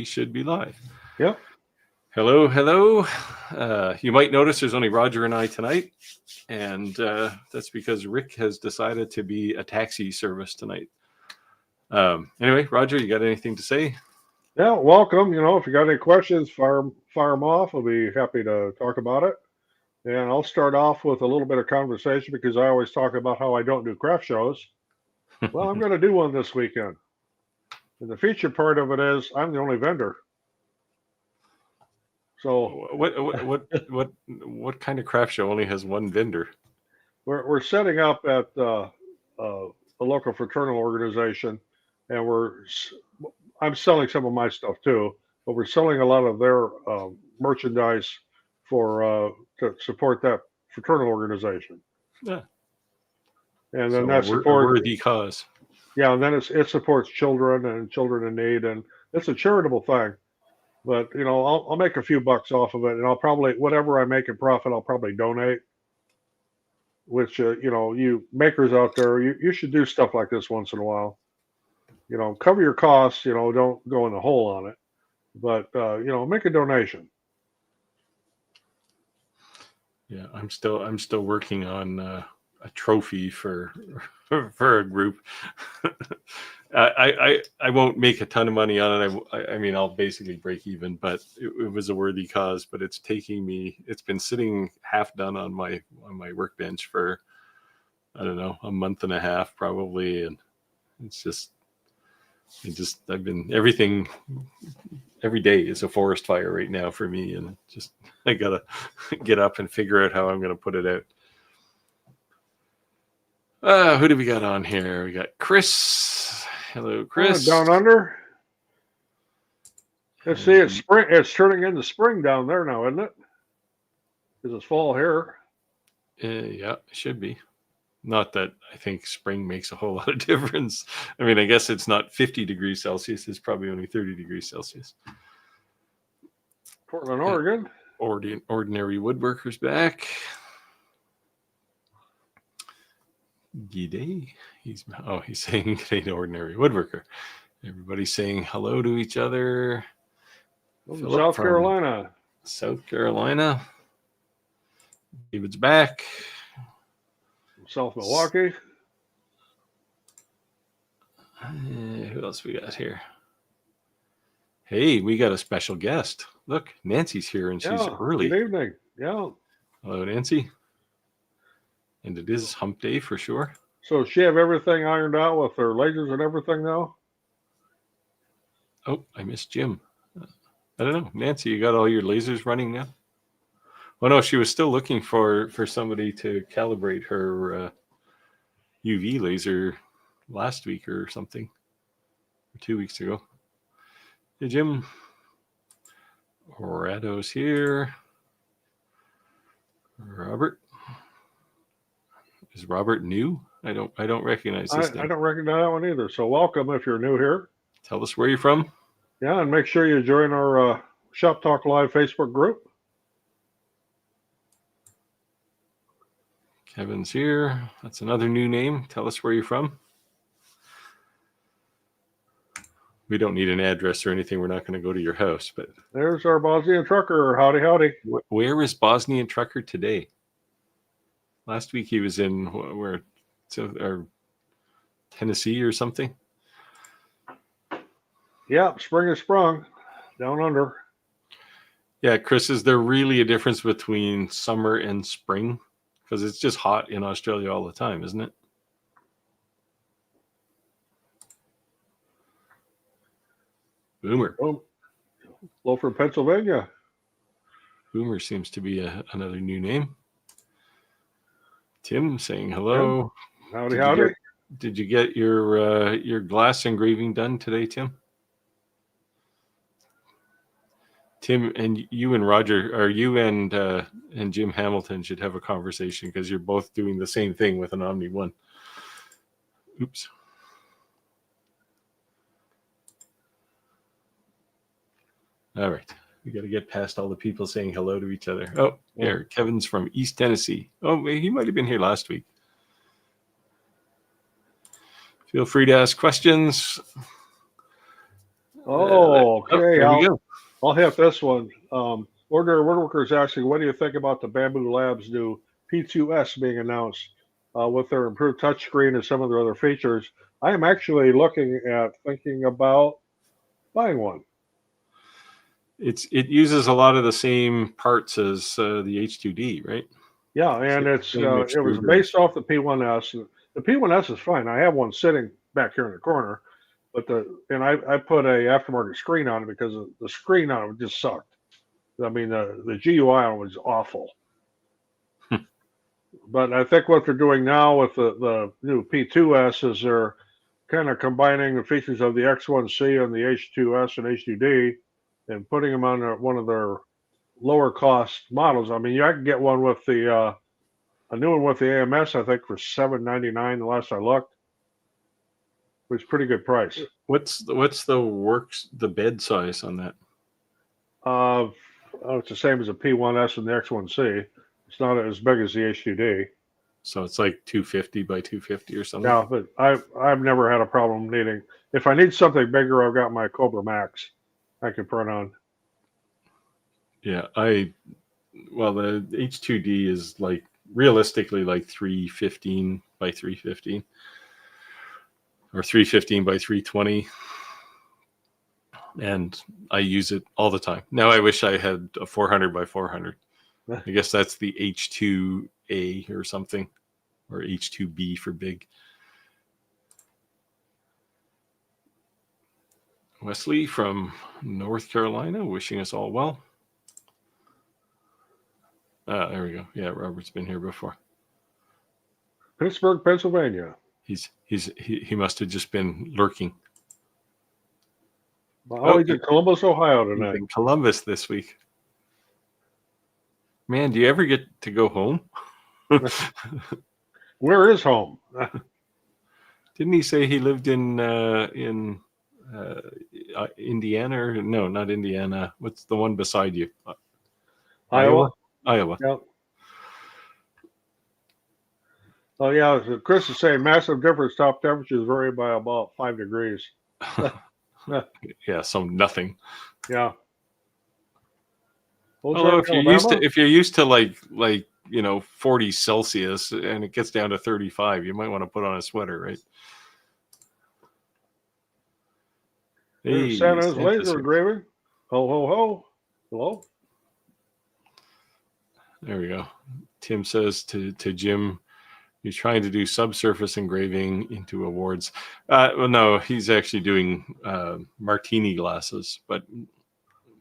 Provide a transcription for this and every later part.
should be live. Yep. Hello, hello. You might notice there's only Roger and I tonight, and that's because Rick has decided to be a taxi service tonight. Anyway, Roger, you got anything to say? Yeah, welcome. If you got any questions, fire them off. I'll be happy to talk about it. And I'll start off with a little bit of conversation because I always talk about how I don't do craft shows. Well, I'm going to do one this weekend. And the feature part of it is I'm the only vendor. So what kind of craft show only has one vendor? We're setting up at a local fraternal organization, and I'm selling some of my stuff too, but we're selling a lot of their merchandise to support that fraternal organization. Yeah. And then so that supports a worthy cause. Yeah, and then it supports children and children in need, and it's a charitable thing. But I'll make a few bucks off of it, and I'll probably whatever I make in profit, I'll probably donate. Which you makers out there, you should do stuff like this once in a while. Cover your costs. Don't go in the hole on it, but make a donation. Yeah, I'm still working on a trophy for a group. I won't make a ton of money on it. I mean, I'll basically break even, but it was a worthy cause. But it's been sitting half done on my workbench for, I don't know, a month and a half probably, and I've been everything. Every day is a forest fire right now for me, and I gotta get up and figure out how I'm gonna put it out. Who do we got on here? We got Chris. Hello, Chris. Down under. Let's see, it's spring. It's turning into spring down there now, isn't it? Because it's fall here. Yeah, it should be. Not that I think spring makes a whole lot of difference. I mean, I guess it's not 50 degrees Celsius. It's probably only 30 degrees Celsius. Portland, Oregon. Ordinary Woodworkers back. G'day. He's saying g'day to Ordinary Woodworker. Everybody's saying hello to each other. South Carolina. South Carolina. David's back. South Milwaukee. Who else we got here? Hey, we got a special guest. Look, Nancy's here, and she's early. Good evening. Yeah. Hello, Nancy. And it is hump day for sure. So does she have everything ironed out with her lasers and everything now? Oh, I missed Jim. I don't know. Nancy, you got all your lasers running now? Oh, no, she was still looking for somebody to calibrate her UV laser last week or something, or 2 weeks ago. Hey, Jim. Rado's here. Robert. Is Robert new? I don't recognize this name. I don't recognize that one either. So welcome if you're new here. Tell us where you're from. Yeah, and make sure you join our Shop Talk Live Facebook group. Kevin's here. That's another new name. Tell us where you're from. We don't need an address or anything. We're not going to go to your house, but there's our Bosnian trucker. Howdy, howdy. Where is Bosnian trucker today? Last week he was in Tennessee or something. Yeah, spring is sprung down under. Yeah, Chris, is there really a difference between summer and spring? Because it's just hot in Australia all the time, isn't it? Boomer. Oh, hello from Pennsylvania. Boomer seems to be another new name. Tim saying hello. Tim. Howdy, howdy. Did you get your glass engraving done today, Tim? Tim, and you and Roger, or you and Jim Hamilton should have a conversation because you're both doing the same thing with an Omni 1. Oops. All right. We got to get past all the people saying hello to each other. Oh, here, Kevin's from East Tennessee. Oh, he might have been here last week. Feel free to ask questions. Oh, Oh, okay. there we go. I'll hit this one. Ordinary Woodworker is asking, what do you think about the Bamboo Labs new P2S being announced with their improved touchscreen and some of their other features? I am actually looking at thinking about buying one. It uses a lot of the same parts as the H2D, right? Yeah, and Same it was extruder. based off the P1S. The P1S is fine. I have one sitting back here in the corner, but I put a aftermarket screen on it because the screen on it just sucked. I mean, the GUI on it was awful. But I think what they're doing now with the new P2S is they're kind of combining the features of the X1C and the H2S and H2D and putting them on one of their lower cost models. I mean, you can get one with a new one with the AMS, I think, for $799 the last I looked, which is pretty good price. What's the bed size on that? Oh, it's the same as the P1S and the X1C. It's not as big as the H2D. So it's like 250 by 250 or something. Yeah, but I've never had a problem needing. If I need something bigger, I've got my Cobra Max I can print on. Yeah, well, the H2D is like realistically like 315 by 315 or 315 by 320, and I use it all the time. Now I wish I had a 400 by 400. I guess that's the H2A or something, or H2B for big. Wesley from North Carolina wishing us all well. There we go. Yeah, Robert's been here before. Pittsburgh, Pennsylvania. He must have just been lurking. Oh, he's in Columbus, Ohio tonight. He's in Columbus this week. Man, do you ever get to go home? Where is home? Didn't he say he lived in Indiana? Or, no, not Indiana. What's the one beside you? Iowa. Iowa. Yep. Oh yeah, so Chris is saying massive difference. Top temperatures vary by about 5 degrees. Yeah, so nothing. Yeah. Although if you're used to like 40 Celsius and it gets down to 35, you might want to put on a sweater, right? Hey, Santa's laser engraving. Ho ho ho. Hello. There we go. Tim says to Jim, you're trying to do subsurface engraving into awards. Well, no, he's actually doing martini glasses, but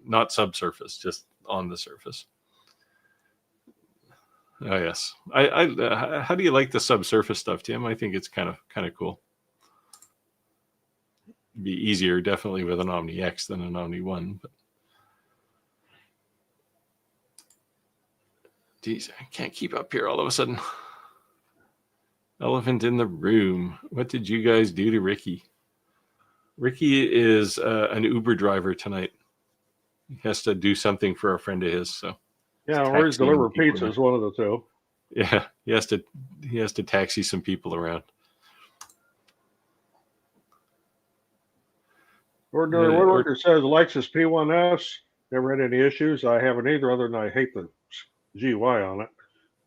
not subsurface, just on the surface. Oh yes. How do you like the subsurface stuff, Tim? I think it's kind of cool. It'd be easier, definitely, with an Omni X than an Omni 1. But geez, I can't keep up here all of a sudden. Elephant in the room. What did you guys do to Ricky? Ricky is an Uber driver tonight. He has to do something for a friend of his. So yeah, or he's delivering pizzas, one of the two. Yeah, he has to taxi some people around. Ordinary Woodworker says likes his P1S. Never had any issues. I haven't either, other than I hate the GUI on it.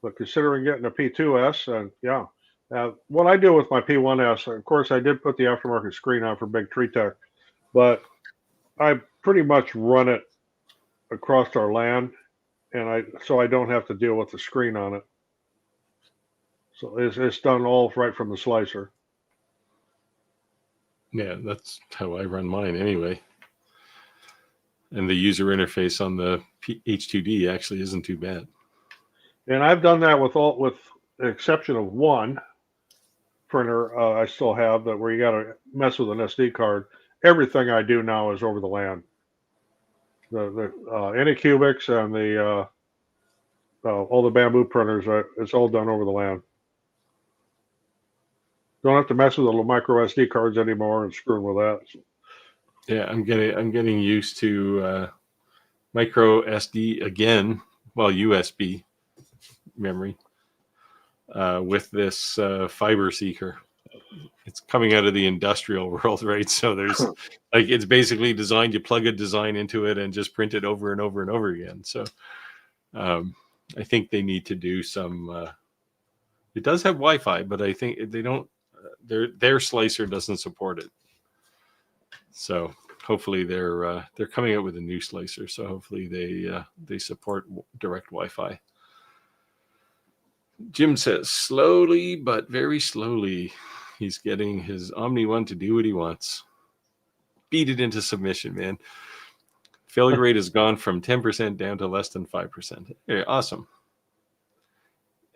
But considering getting a P2S, and yeah. What I do with my P1S, of course, I did put the aftermarket screen on for Big Tree Tech, but I pretty much run it across our land, and so I don't have to deal with the screen on it. So it's done all right from the slicer. Yeah, that's how I run mine anyway. And the user interface on the H2D actually isn't too bad. And I've done that with the exception of one printer I still have, that where you got to mess with an SD card. Everything I do now is over the LAN. The Anycubics and the all the Bamboo printers, it's all done over the LAN. Don't have to mess with the micro SD cards anymore and screwing with that. Yeah, I'm getting used to micro SD again. Well, USB memory with this fiber seeker. it's coming out of the industrial world, right? So there's like it's basically designed. You plug a design into it and just print it over and over and over again. So I think they need to do some. It does have Wi-Fi, but I think they don't. Their slicer doesn't support it. So hopefully they're coming out with a new slicer. So hopefully they support direct Wi-Fi. Jim says slowly but very slowly, he's getting his Omni One to do what he wants. Beat it into submission, man. Failure rate has gone from 10% down to less than 5%. Hey, awesome.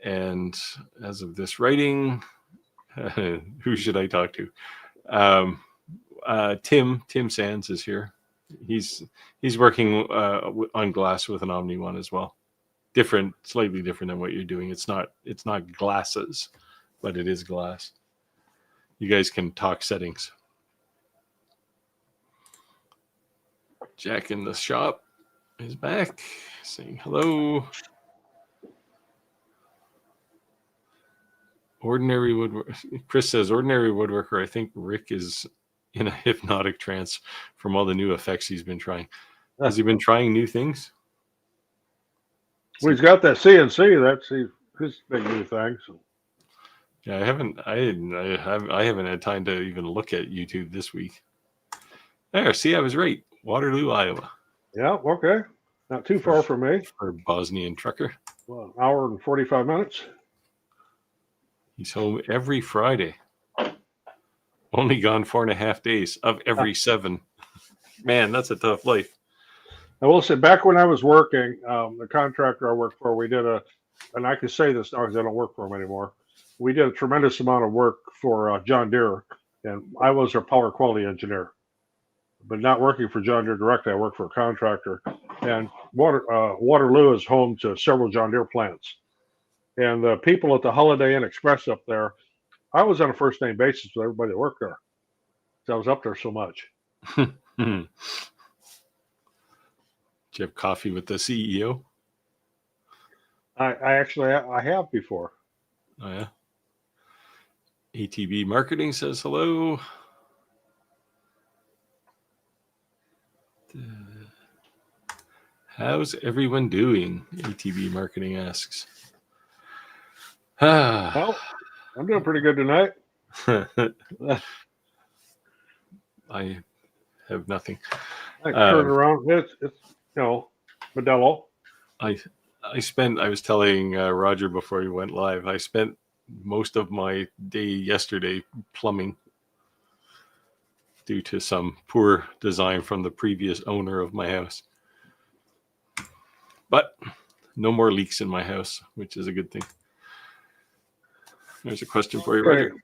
And as of this writing, who should I talk to? Tim Sands is here. He's working on glass with an Omni One as well. Slightly different than what you're doing. It's not glasses, but it is glass. You guys can talk settings. Jack in the shop is back, saying hello. Ordinary woodworker. Chris says ordinary woodworker. I think Rick is in a hypnotic trance from all the new effects he's been trying. Has he been trying new things? Well, he's got that CNC. That's his big new thing. So. Yeah, I haven't had time to even look at YouTube this week. There, see, I was right. Waterloo, Iowa. Yeah, okay. Not too far from me. For Bosnian trucker. Well, an hour and 45 minutes. He's home every Friday. Only gone 4.5 days of every 7. Man, that's a tough life. I will say, back when I was working, the contractor I worked for, we did and I can say this now because I don't work for him anymore. We did a tremendous amount of work for John Deere, and I was their power quality engineer. But not working for John Deere directly, I worked for a contractor. And Waterloo is home to several John Deere plants. And the people at the Holiday Inn Express up there, I was on a first name basis with everybody that worked there. So I was up there so much. Did you have coffee with the CEO? I actually have before. Oh, yeah. ATB Marketing says hello. How's everyone doing? ATB Marketing asks. Well, I'm doing pretty good tonight. I have nothing. I turn around. It's Modelo. I was telling Roger before he went live, I spent most of my day yesterday plumbing due to some poor design from the previous owner of my house. But no more leaks in my house, which is a good thing. There's a question for you, Roger.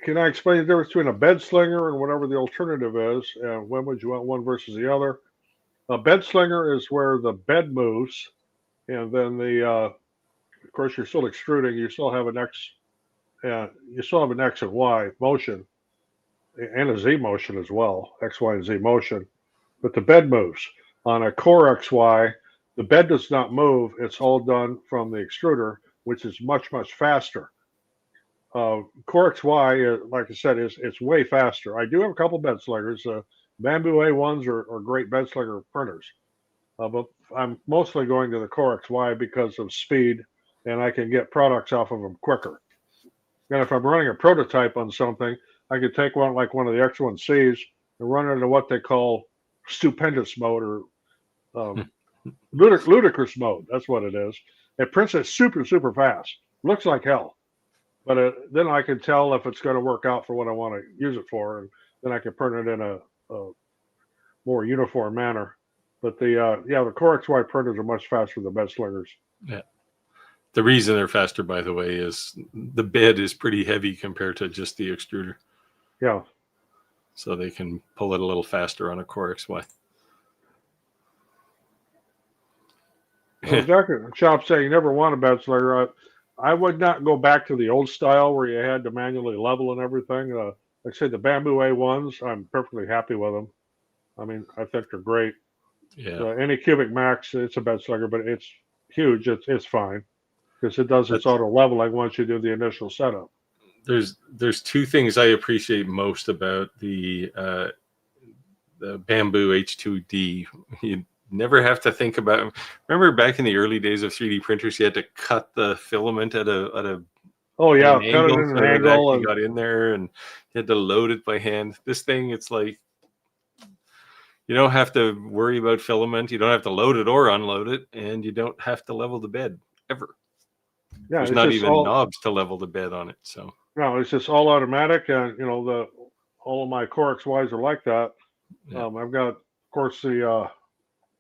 Can I explain the difference between a bed slinger and whatever the alternative is? And when would you want one versus the other? A bed slinger is where the bed moves, and then of course, you're still extruding. You still have an X and Y motion, and a Z motion as well, X, Y, and Z motion. But the bed moves. On a Core XY, the bed does not move. It's all done from the extruder, which is much, much faster. Core XY, like I said, it's way faster. I do have a couple bed slingers. Bamboo A1s are great bed slinger printers. But I'm mostly going to the Core XY because of speed, and I can get products off of them quicker. And if I'm running a prototype on something, I could take one like one of the X1Cs and run it into what they call stupendous mode or ludicrous mode. That's what it is. It prints it super, super fast. Looks like hell. But then I can tell if it's going to work out for what I want to use it for, and then I can print it in a more uniform manner. But the Core XY printers are much faster than bed slingers. Yeah. The reason they're faster, by the way, is the bed is pretty heavy compared to just the extruder. Yeah. So they can pull it a little faster on a Core XY. Well, Jack in the shop saying you never want a bed slinger. I would not go back to the old style where you had to manually level and everything. Like I said, the Bamboo A1s, I'm perfectly happy with them. I mean, I think they're great. Yeah. Any Cubic Max, it's a bed slinger, but it's huge. It's fine because it does its auto leveling once you do the initial setup. there's two things I appreciate most about the bamboo H2D. You never have to think about. Remember back in the early days of 3D printers, you had to cut the filament at an Oh yeah, cut it angle in so an that it angle, actually and got in there, and you had to load it by hand. This thing, it's like you don't have to worry about filament. You don't have to load it or unload it, and you don't have to level the bed ever. yeah, There's it's not just even all knobs to level the bed on it. So no, it's just all automatic, and all of my Core XYs are like that. yeah, I've got, of course, the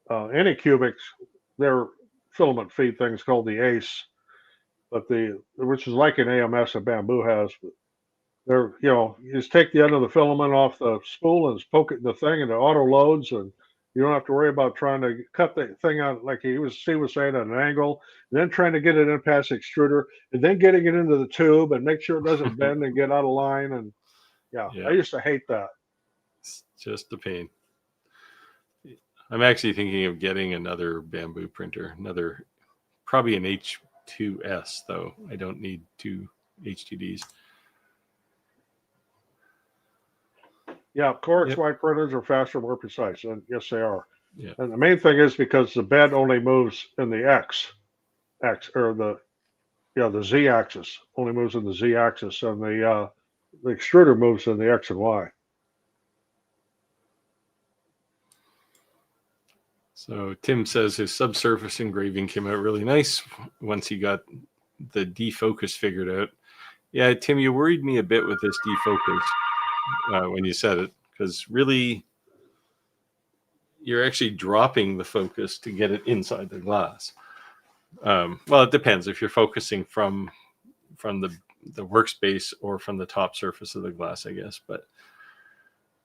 Anycubics, their filament feed thing's called the Ace, but which is like an AMS that Bamboo has. But they're, you just take the end of the filament off the spool and just poke it in the thing, and it auto loads, and you don't have to worry about trying to cut the thing out like he was saying at an angle, and then trying to get it in past the extruder, and then getting it into the tube and make sure it doesn't bend and get out of line. And yeah, yeah, I used to hate that. it's just a pain. I'm actually thinking of getting another bamboo printer, probably an H2S though. I don't need two H2Ds. Yeah, Core Yep. XY printers are faster, more precise, and yes, they are. Yeah. And the main thing is because the bed only moves in the X or the Z axis only moves in the Z axis, and the extruder moves in the X and Y. So Tim says his subsurface engraving came out really nice once he got the defocus figured out. Yeah, Tim, you worried me a bit with this defocus when you said it, because really you're actually dropping the focus to get it inside the glass. Well, it depends if you're focusing from the workspace or from the top surface of the glass, I guess. But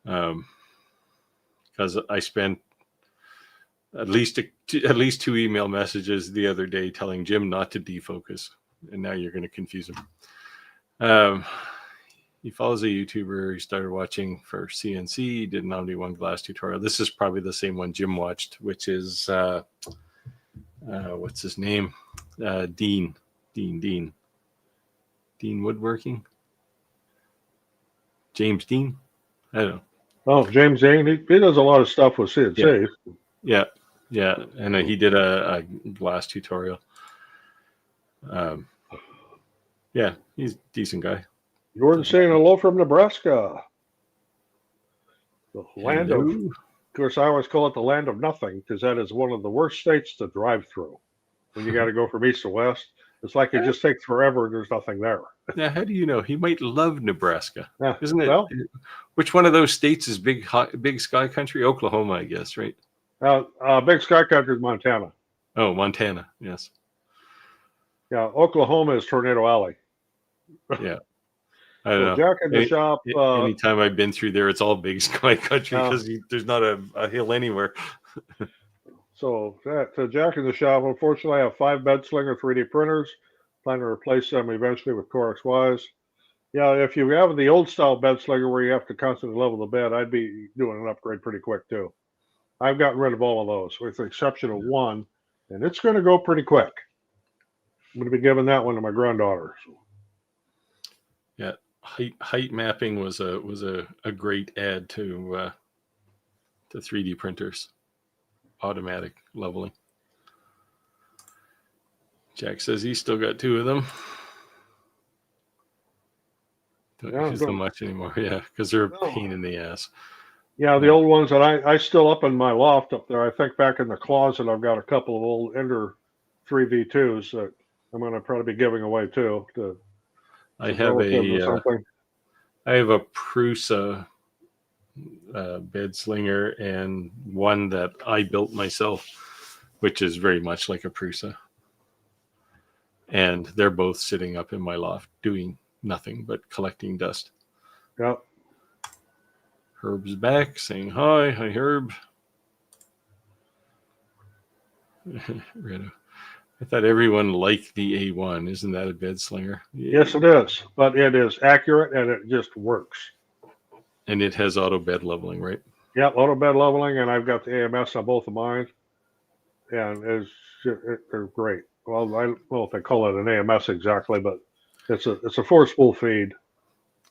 because I spent at least two email messages the other day telling Jim not to defocus, and now you're going to confuse him. He follows a YouTuber. He started watching for CNC. He did an Omni One glass tutorial. This is probably the same one Jim watched, which is what's his name? Dean Woodworking. James Dean. I don't know. Oh, James Zane, he does a lot of stuff with CNC. Yeah, and he did a glass tutorial. Yeah, he's a decent guy. Jordan saying hello from Nebraska, the land Hello. of course, I always call it the land of nothing because that is one of the worst states to drive through. When you got to go from east to west, it's like it just takes forever and there's nothing there. Now, how do you know? He might love Nebraska. Yeah, Isn't it? well, which one of those states is big sky country? Oklahoma, I guess, right? Big Sky Country is Montana. Oh, Montana, yes. Yeah, Oklahoma is Tornado Alley. Yeah, I don't know. Jack in the shop. Anytime I've been through there, it's all big sky country because there's not a hill anywhere. So Jack in the shop. Unfortunately, I have 5 bed slinger 3D printers. Plan to replace them eventually with Core XYs. Yeah, if you have the old style bed slinger where you have to constantly level the bed, I'd be doing an upgrade pretty quick too. I've gotten rid of all of those, with the exception of one, and it's going to go pretty quick. I'm going to be giving that one to my granddaughter. So. Yeah, height mapping was a great add to 3D printers. Automatic leveling. Jack says he's still got 2 of them. Don't use them much anymore. Yeah, because they're a pain in the ass. Yeah, the old ones that I still up in my loft up there. I think back in the closet, I've got a couple of old Ender 3V2s that I'm going to probably be giving away too. I have a Prusa bed slinger and one that I built myself, which is very much like a Prusa. And they're both sitting up in my loft doing nothing but collecting dust. Yep. Herb's back saying hi. Hi, Herb. I thought everyone liked the A1. Isn't that a bed slinger? Yeah. Yes, it is. But it is accurate and it just works. And it has auto bed leveling, right? Yeah, auto bed leveling, and I've got the AMS on both of mine. And they're great. Well, I don't know if they call it an AMS exactly, but it's a 4-spool feed.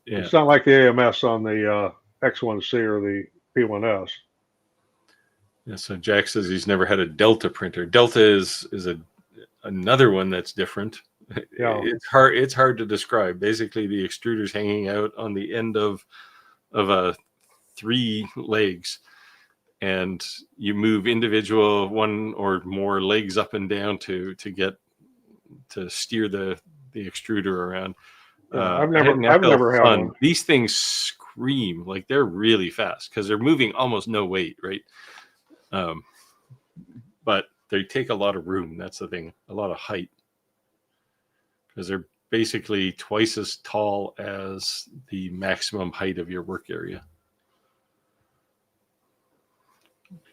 Yeah. It's not like the AMS on the X1C or the P1S. Yeah, so Jack says he's never had a Delta printer. Delta is another one that's different. Yeah. It's hard to describe. Basically, the extruder's hanging out on the end of a 3 legs, and you move individual one or more legs up and down to steer the extruder around. Yeah, I had an I've FL never had Fun. one. These things scream, like they're really fast because they're moving almost no weight, right? But they take a lot of room. That's the thing, a lot of height, because they're basically twice as tall as the maximum height of your work area.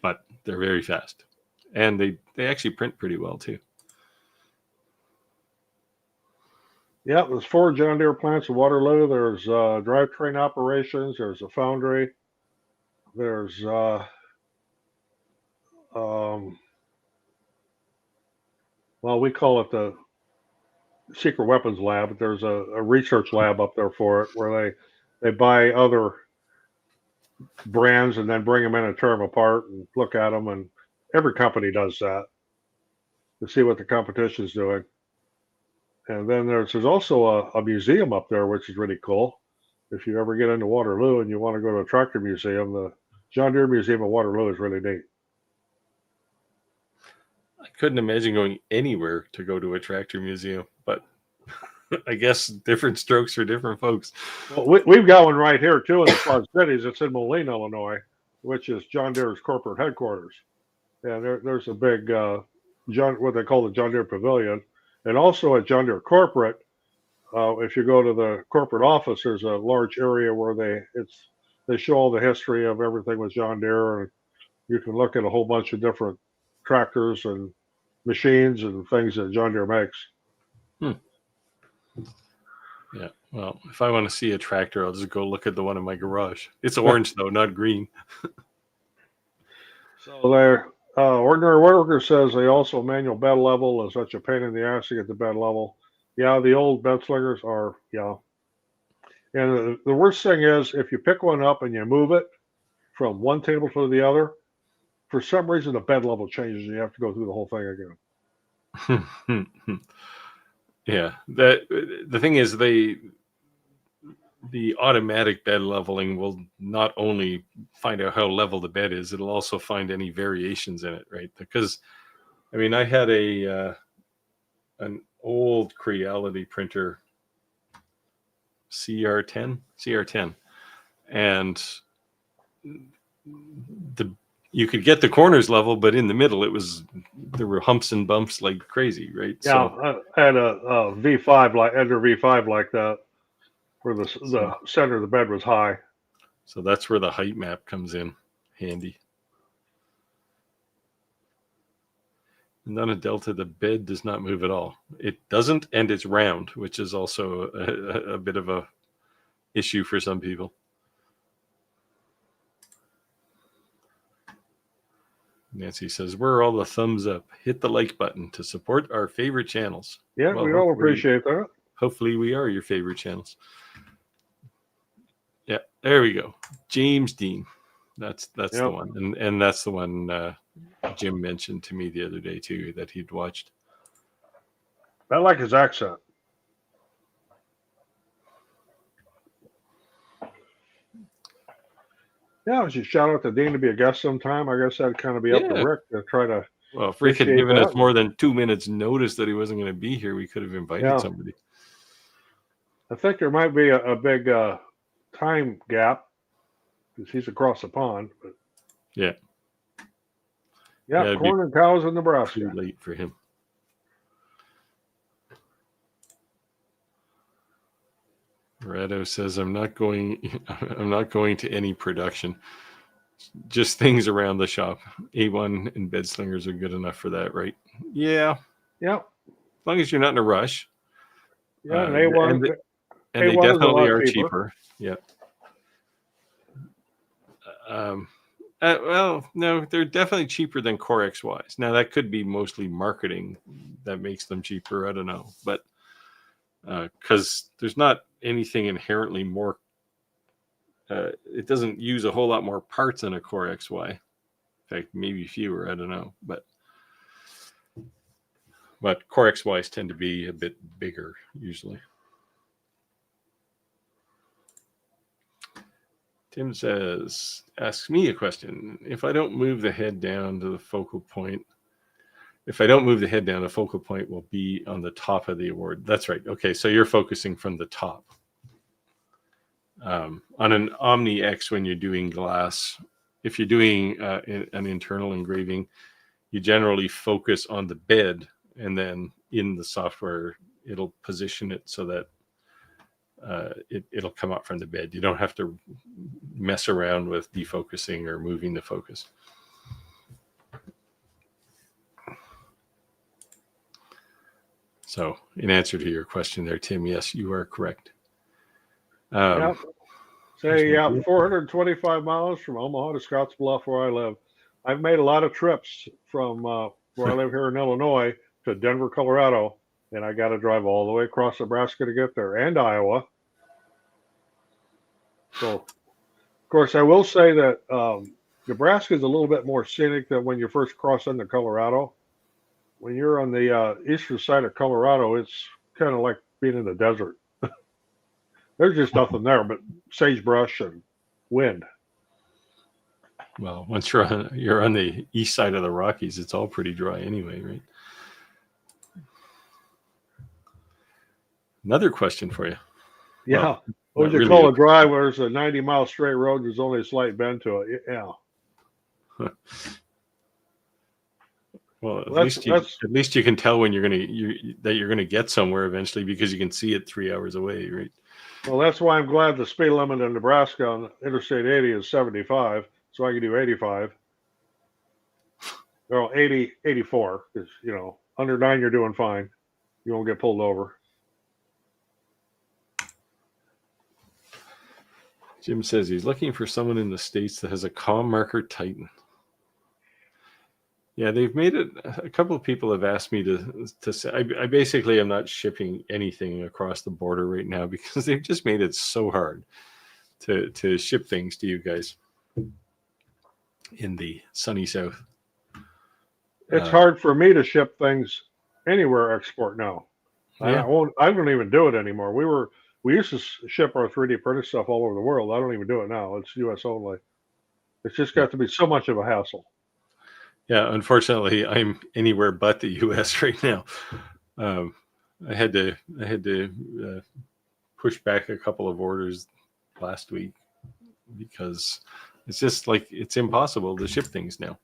But they're very fast, and they actually print pretty well too. Yeah, there's 4 John Deere plants in Waterloo. There's drivetrain operations. There's a foundry. There's well, we call it the secret weapons lab, but there's a research lab up there for it where they buy other brands and then bring them in and tear them apart and look at them. And every company does that to see what the competition's doing. And then there's also a museum up there, which is really cool. If you ever get into Waterloo and you want to go to a tractor museum, the John Deere Museum of Waterloo is really neat. I couldn't imagine going anywhere to go to a tractor museum, but I guess different strokes for different folks. Well, we've got one right here too in the Quad Cities. It's in Moline, Illinois, which is John Deere's corporate headquarters. And there's a big what they call the John Deere Pavilion, and also at John Deere Corporate. If you go to the corporate office, there's a large area where they show all the history of everything with John Deere, and you can look at a whole bunch of different tractors and machines and things that John Deere makes. Yeah, well, if I want to see a tractor, I'll just go look at the one in my garage. It's orange though, not green. So there, Ordinary Woodworker says they also manual bed level is such a pain in the ass to get the bed level. Yeah, the old bed slingers are, yeah. And the worst thing is if you pick one up and you move it from one table to the other, for some reason the bed level changes and you have to go through the whole thing again. Yeah, the thing is the automatic bed leveling will not only find out how level the bed is, it'll also find any variations in it, right? Because I mean, I had an old Creality printer, CR10, and you could get the corners level, but in the middle there were humps and bumps like crazy, right? Yeah, so, I had a V5 like Ender V5 like that, where the center of the bed was high. So that's where the height map comes in handy. And on a Delta, the bed does not move at all. It doesn't, and it's round, which is also a bit of a issue for some people. Nancy says, where are all the thumbs up? Hit the like button to support our favorite channels. Yeah, well, we all appreciate that. Hopefully we are your favorite channels. Yeah, there we go. James Dean. That's the one. And that's the one Jim mentioned to me the other day too, that he'd watched. I like his accent. Yeah, we should shout out to Dean to be a guest sometime. I guess that'd kind of be up to Rick to try to. Well, if Rick had given us more than 2 minutes notice that he wasn't going to be here, we could have invited somebody. I think there might be a big time gap because he's across the pond. But yeah, corn and cows in Nebraska. Too late for him. Rado says, I'm not going to any production. Just things around the shop. A1 and bed slingers are good enough for that, right? Yeah. Yeah. As long as you're not in a rush. Yeah, and A1. And they definitely are cheaper. Yeah. Well, no, they're definitely cheaper than Core XYs. Now, that could be mostly marketing that makes them cheaper. I don't know. But because there's not anything inherently more. It doesn't use a whole lot more parts than a Core XY. In fact, maybe fewer. I don't know, but Core XYs tend to be a bit bigger usually. Tim says, asks me a question. If I don't move the head down to the focal point, the focal point will be on the top of the award. That's right. Okay, so you're focusing from the top. On an Omni X, when you're doing glass, if you're doing an internal engraving, you generally focus on the bed, and then in the software, it'll position it so that it'll come up from the bed. You don't have to mess around with defocusing or moving the focus. So in answer to your question there, Tim, yes, you are correct. Yep. Say, 425 miles from Omaha to Scottsbluff, where I live. I've made a lot of trips from where I live here in Illinois to Denver, Colorado, and I got to drive all the way across Nebraska to get there, and Iowa. So, of course, I will say that Nebraska is a little bit more scenic than when you first cross into Colorado. When you're on the eastern side of Colorado, it's kind of like being in the desert. There's just nothing there but sagebrush and wind. Well, once you're on the east side of the Rockies, it's all pretty dry anyway, right? Another question for you. Yeah. Well, what would you call a drive where there's a 90-mile straight road? There's only a slight bend to it. Yeah. Well, at least you can tell when you're gonna get somewhere eventually, because you can see it 3 hours away, right? Well, that's why I'm glad the speed limit in Nebraska on Interstate 80 is 75, so I can do 85. Well, 80, 84, because, under 9 you're doing fine. You won't get pulled over. Jim says he's looking for someone in the States that has a comm marker Titan. Yeah, they've made it. A couple of people have asked me to say. I basically am not shipping anything across the border right now because they've just made it so hard to ship things to you guys in the sunny South. It's hard for me to ship things anywhere export now. Yeah. I don't even do it anymore. We used to ship our 3D printed stuff all over the world. I don't even do it now. It's U.S. only. It's just got to be so much of a hassle. Yeah, unfortunately, I'm anywhere but the U.S. right now. I had to push back a couple of orders last week because it's just like it's impossible to ship things now.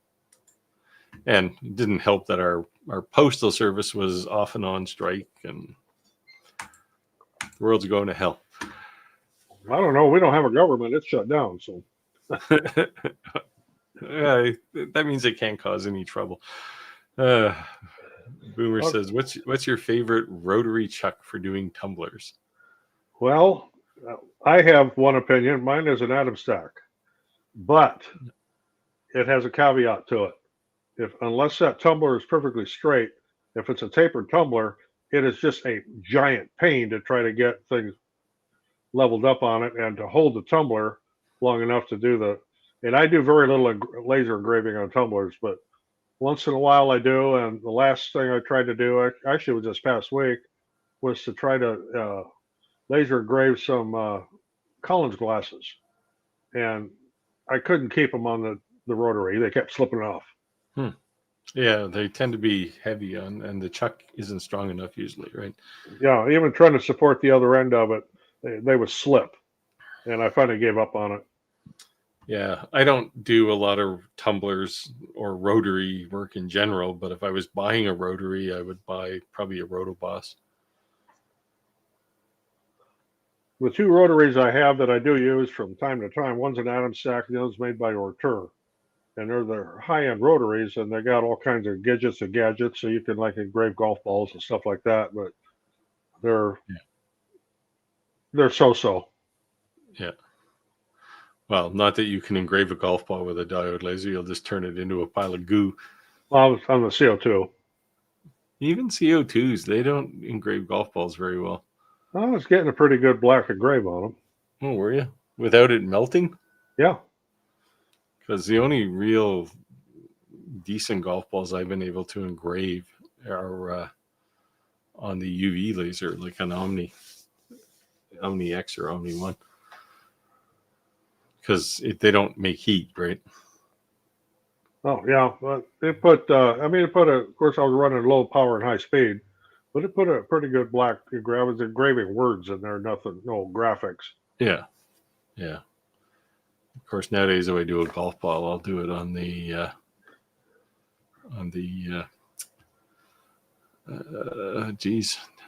And it didn't help that our postal service was off and on strike, and the world's going to hell. I don't know. We don't have a government. It's shut down, so. That means it can't cause any trouble. Boomer says, "What's your favorite rotary chuck for doing tumblers?" Well, I have one opinion. Mine is an atom stack, but it has a caveat to it. Unless that tumbler is perfectly straight, if it's a tapered tumbler, it is just a giant pain to try to get things leveled up on it and to hold the tumbler long enough to do the. And I do very little laser engraving on tumblers, but once in a while I do. And the last thing I tried to do, actually was this past week, was to try to laser engrave some Collins glasses. And I couldn't keep them on the rotary. They kept slipping off. Yeah, they tend to be heavy and the chuck isn't strong enough usually, right? Yeah, even trying to support the other end of it, they would slip. And I finally gave up on it. Yeah, I don't do a lot of tumblers or rotary work in general, but if I was buying a rotary, I would buy probably a Rotoboss. The two rotaries I have that I do use from time to time, one's an atom stack, the other's made by Ortur. And they're the high-end rotaries, and they got all kinds of gadgets, so you can engrave golf balls and stuff like that, but they're so-so. Yeah. Well, not that you can engrave a golf ball with a diode laser. You'll just turn it into a pile of goo. Well, on the CO2. Even CO2s, they don't engrave golf balls very well. I was getting a pretty good black engrave on them. Oh, were you? Without it melting? Yeah. Because the only real decent golf balls I've been able to engrave are on the UV laser, like an Omni X or Omni 1. Because they don't make heat, right? Oh, yeah. But it put, of course, I was running low power and high speed, but it put a pretty good black engrave. I was engraving words in there, nothing, no graphics. Yeah. Yeah. Of course, nowadays, if I do a golf ball, I'll do it on the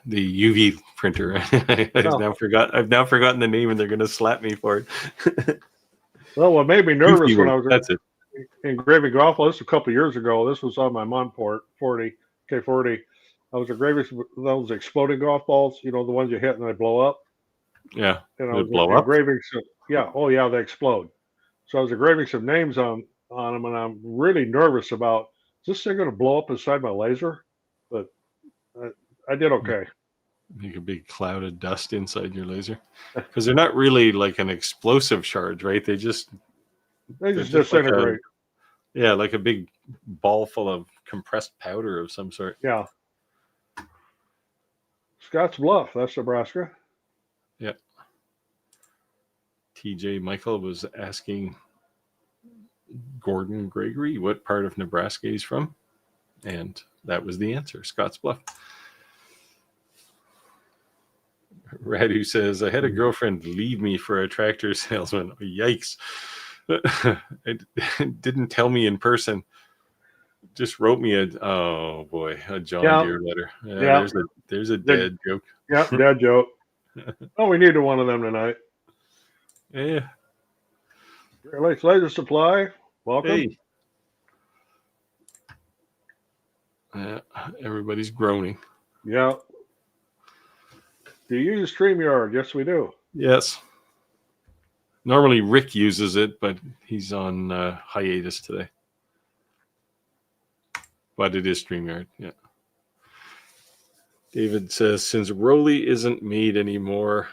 the UV printer. I've now forgotten the name, and they're going to slap me for it. Well, what made me nervous when I was That's it. engraving golf balls, this was a couple of years ago. This was on my Montport 40 K40. I was engraving those exploding golf balls, the ones you hit and they blow up. Yeah. And I Did was it blow up? engraving some, yeah, oh yeah, they explode. So I was engraving some names on them, and I'm really nervous about, is this thing going to blow up inside my laser? But I did okay. Make a big cloud of dust inside your laser, because they're not really like an explosive charge, right? They just disintegrate. Like a big ball full of compressed powder of some sort. Yeah. Scotts Bluff, that's Nebraska. Yeah. TJ Michael was asking Gordon Gregory what part of Nebraska he's from, and that was the answer: Scotts Bluff. Radu says, I had a girlfriend leave me for a tractor salesman. Yikes. It didn't tell me in person. Just wrote me a John Deere letter. Yeah. There's a dad joke. Yeah, dad joke. Oh, we needed one of them tonight. Yeah. Great Lakes Laser Supply. Welcome. Hey. Everybody's groaning. Yeah. Do you use StreamYard? Yes, we do. Yes. Normally Rick uses it, but he's on hiatus today. But it is StreamYard, yeah. David says, since Rolly isn't made anymore,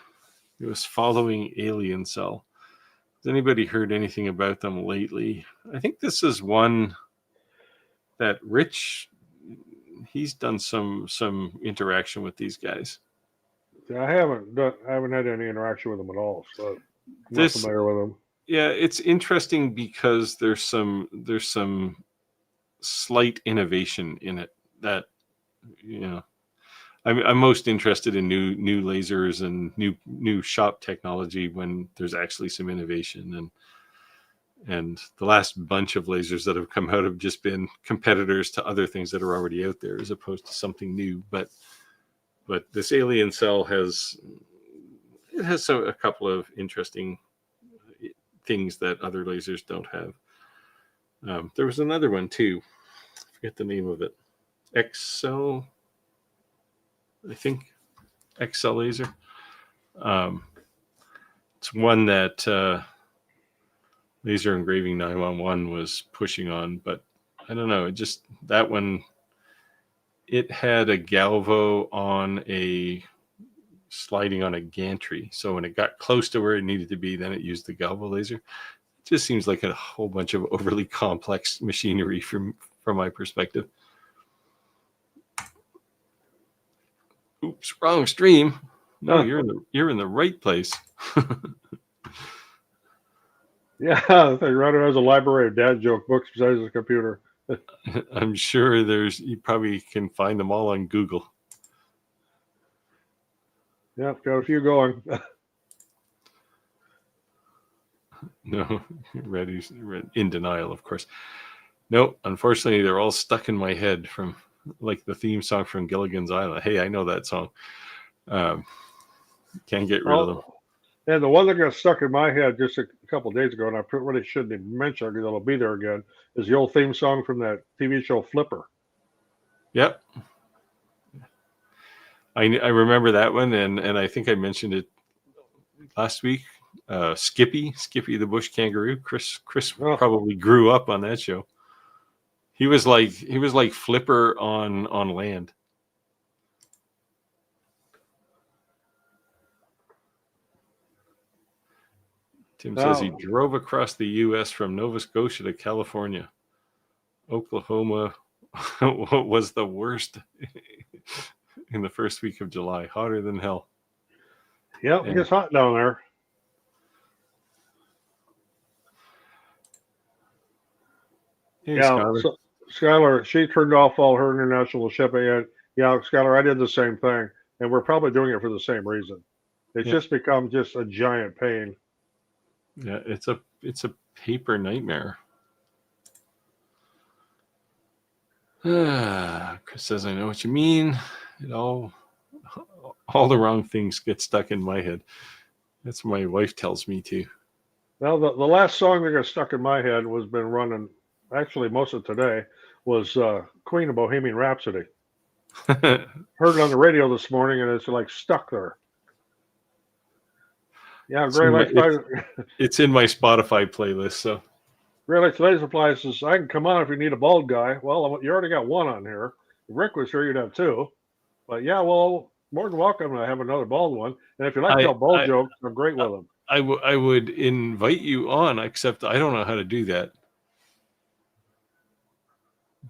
it was following Alien Cell. Has anybody heard anything about them lately? I think this is one that Rich, he's done some interaction with these guys. I haven't had any interaction with them at all, so I'm not familiar with them. Yeah, it's interesting because there's some slight innovation in it that, I'm most interested in new lasers and new shop technology when there's actually some innovation, and the last bunch of lasers that have come out have just been competitors to other things that are already out there as opposed to something new. But this Alien Cell has a couple of interesting things that other lasers don't have. There was another one too. I forget the name of it. XL, I think. XL laser. It's one that Laser Engraving 911 was pushing on, but I don't know. That one, it had a galvo sliding on a gantry. So when it got close to where it needed to be, then it used the galvo laser. It just seems like a whole bunch of overly complex machinery from my perspective. Oops, wrong stream. No, you're in the right place. Yeah, I think Ryder has a library of dad joke books besides his computer. I'm sure you probably can find them all on Google. Yeah, got a few going. No, Reddy's in denial, of course. No, unfortunately, they're all stuck in my head from like the theme song from Gilligan's Island. Hey, I know that song. Can't get rid of them. And the one that got stuck in my head just a couple of days ago, and I really shouldn't even mention it because it'll be there again, is the old theme song from that TV show Flipper. Yep. I remember that one, and I think I mentioned it last week. Skippy the Bush Kangaroo. Chris probably grew up on that show. He was like Flipper on land. Tim says he drove across the U.S. from Nova Scotia to California. Oklahoma was the worst in the first week of July. Hotter than hell. Yep, it gets hot down there. Hey, Yeah, Skylar. so Skylar, she turned off all her international shipping. And yeah, Skylar, I did the same thing, and we're probably doing it for the same reason. It's just become just a giant pain. Yeah, it's a paper nightmare. Chris says, I know what you mean. It all the wrong things get stuck in my head. That's what my wife tells me too. Well, the last song that got stuck in my head was been running, actually most of today, was Queen of Bohemian Rhapsody. Heard it on the radio this morning, and it's like stuck there. Yeah, it's in my Spotify playlist, so. Great Lakes Laser Supply says, I can come on if you need a bald guy. Well, you already got one on here. If Rick was here, you'd have two. But yeah, well, more than welcome to have another bald one. And if you like to tell bald jokes, I'm great with them. I would invite you on, except I don't know how to do that.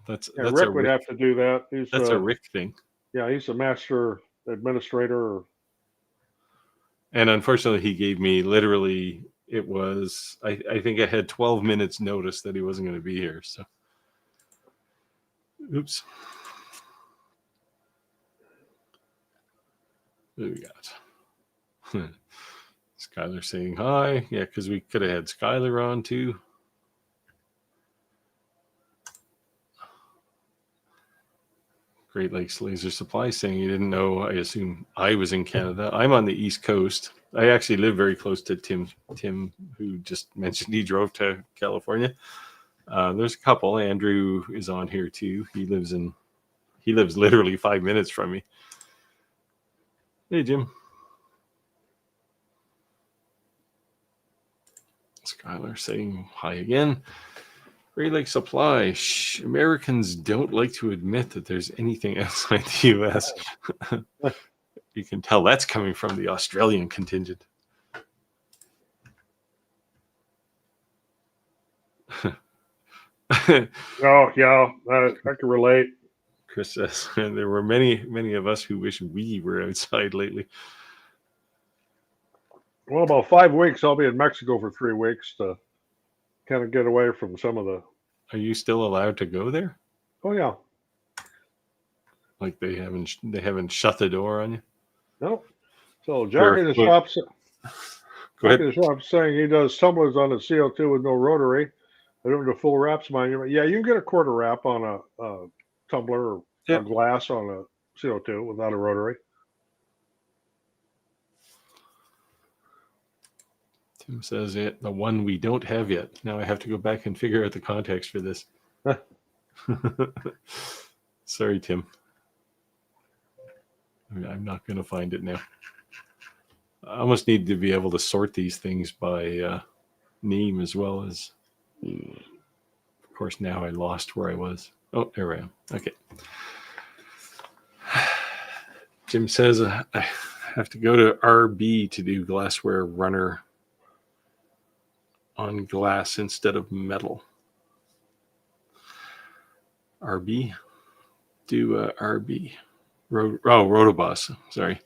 That's Rick would have to do that. That's a Rick thing. Yeah, he's a master administrator. And unfortunately, he gave me literally, it was, I think I had 12 minutes notice that he wasn't going to be here. So, oops. What do we got? Skylar saying hi. Yeah, because we could have had Skylar on too. Great Lakes Laser Supply saying you didn't know. I assume I was in Canada. I'm on the East Coast. I actually live very close to Tim, who just mentioned he drove to California. There's a couple. Andrew is on here too. He lives literally 5 minutes from me. Hey, Jim. Skylar saying hi again. Great Lake Supply. Americans don't like to admit that there's anything outside the U.S. You can tell that's coming from the Australian contingent. Oh, yeah, I can relate. Chris says, there were many of us who wish we were outside lately. Well, about 5 weeks, I'll be in Mexico for 3 weeks to kind of get away from some of the. Are you still allowed to go there? Oh yeah. Like they haven't shut the door on you? No. So Jack in the shop. Go ahead. In the shop saying he does tumblers on the CO2 with no rotary. I don't do full wraps mine. Yeah, you can get a quarter wrap on a tumbler or a glass on a CO2 without a rotary. Tim says it, the one we don't have yet. Now I have to go back and figure out the context for this. Sorry, Tim. I'm not going to find it now. I almost need to be able to sort these things by name as well as. Of course, now I lost where I was. Oh, there I am. Okay. Jim says I have to go to RB to do glassware runner on glass instead of metal. RB? Do RB. Rotobus, sorry.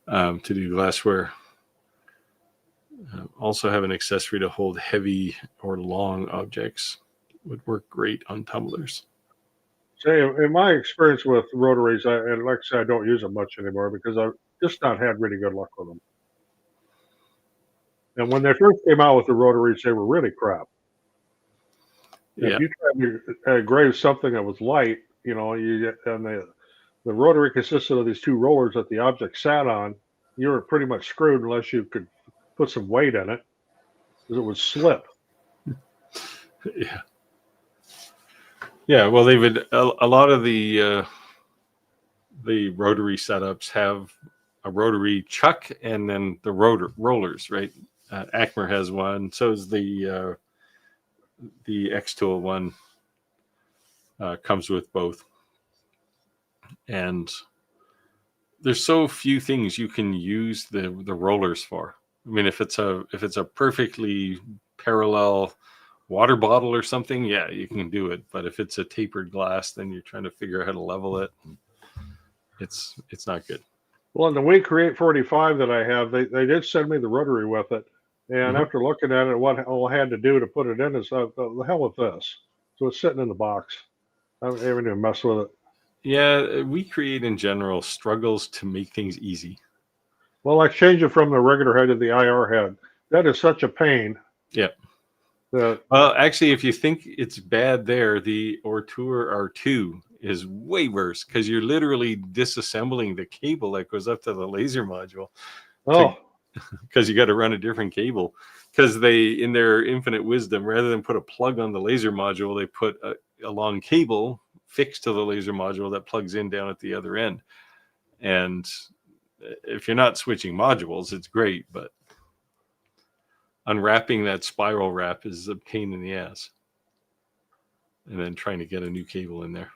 To do glassware. Also have an accessory to hold heavy or long objects. Would work great on tumblers. Say, in my experience with rotaries, and like I said, I don't use them much anymore because I've just not had really good luck with them. And when they first came out with the rotaries, they were really crap. Yeah. If you tried to engrave something that was light, and the rotary consisted of these two rollers that the object sat on, you were pretty much screwed unless you could put some weight in it, because it would slip. Yeah. Yeah, well, a lot of the rotary setups have a rotary chuck and then the rollers, right? Acmer has one. So is the X-Tool one. Comes with both. And there's so few things you can use the rollers for. I mean, if it's a perfectly parallel water bottle or something, yeah, you can do it. But if it's a tapered glass, then you're trying to figure out how to level it. It's not good. Well, in the We Create 45 that I have, they did send me the rotary with it. And after looking at it, what all I had to do to put it in is, the hell with this. So it's sitting in the box. I haven't even messed with it. Yeah, We Create in general struggles to make things easy. Well, I changed it from the regular head to the IR head. That is such a pain. Yeah. That, Well, actually, if you think it's bad there, the Ortour R2 is way worse because you're literally disassembling the cable that goes up to the laser module because you got to run a different cable. Because they, in their infinite wisdom, rather than put a plug on the laser module, they put a long cable fixed to the laser module that plugs in down at the other end. And if you're not switching modules, it's great, but unwrapping that spiral wrap is a pain in the ass. And then trying to get a new cable in there.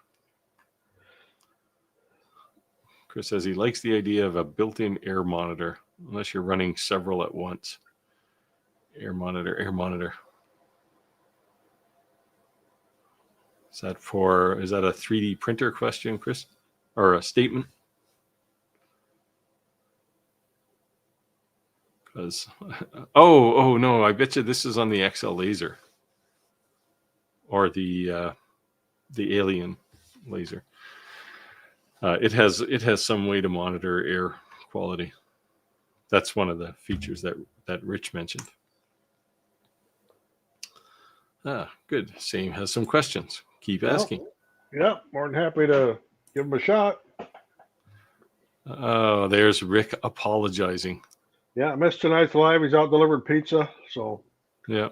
Chris says he likes the idea of a built-in air monitor, unless you're running several at once. Air monitor. Is that a 3D printer question, Chris? Or a statement? Because, oh no, I bet you this is on the XL laser. Or the alien laser. It has some way to monitor air quality. That's one of the features that Rich mentioned. Good. Sam has some questions. Keep asking. Yeah, more than happy to give him a shot. Oh, there's Rick apologizing. Yeah, I missed tonight's live. He's out delivered pizza, so yeah.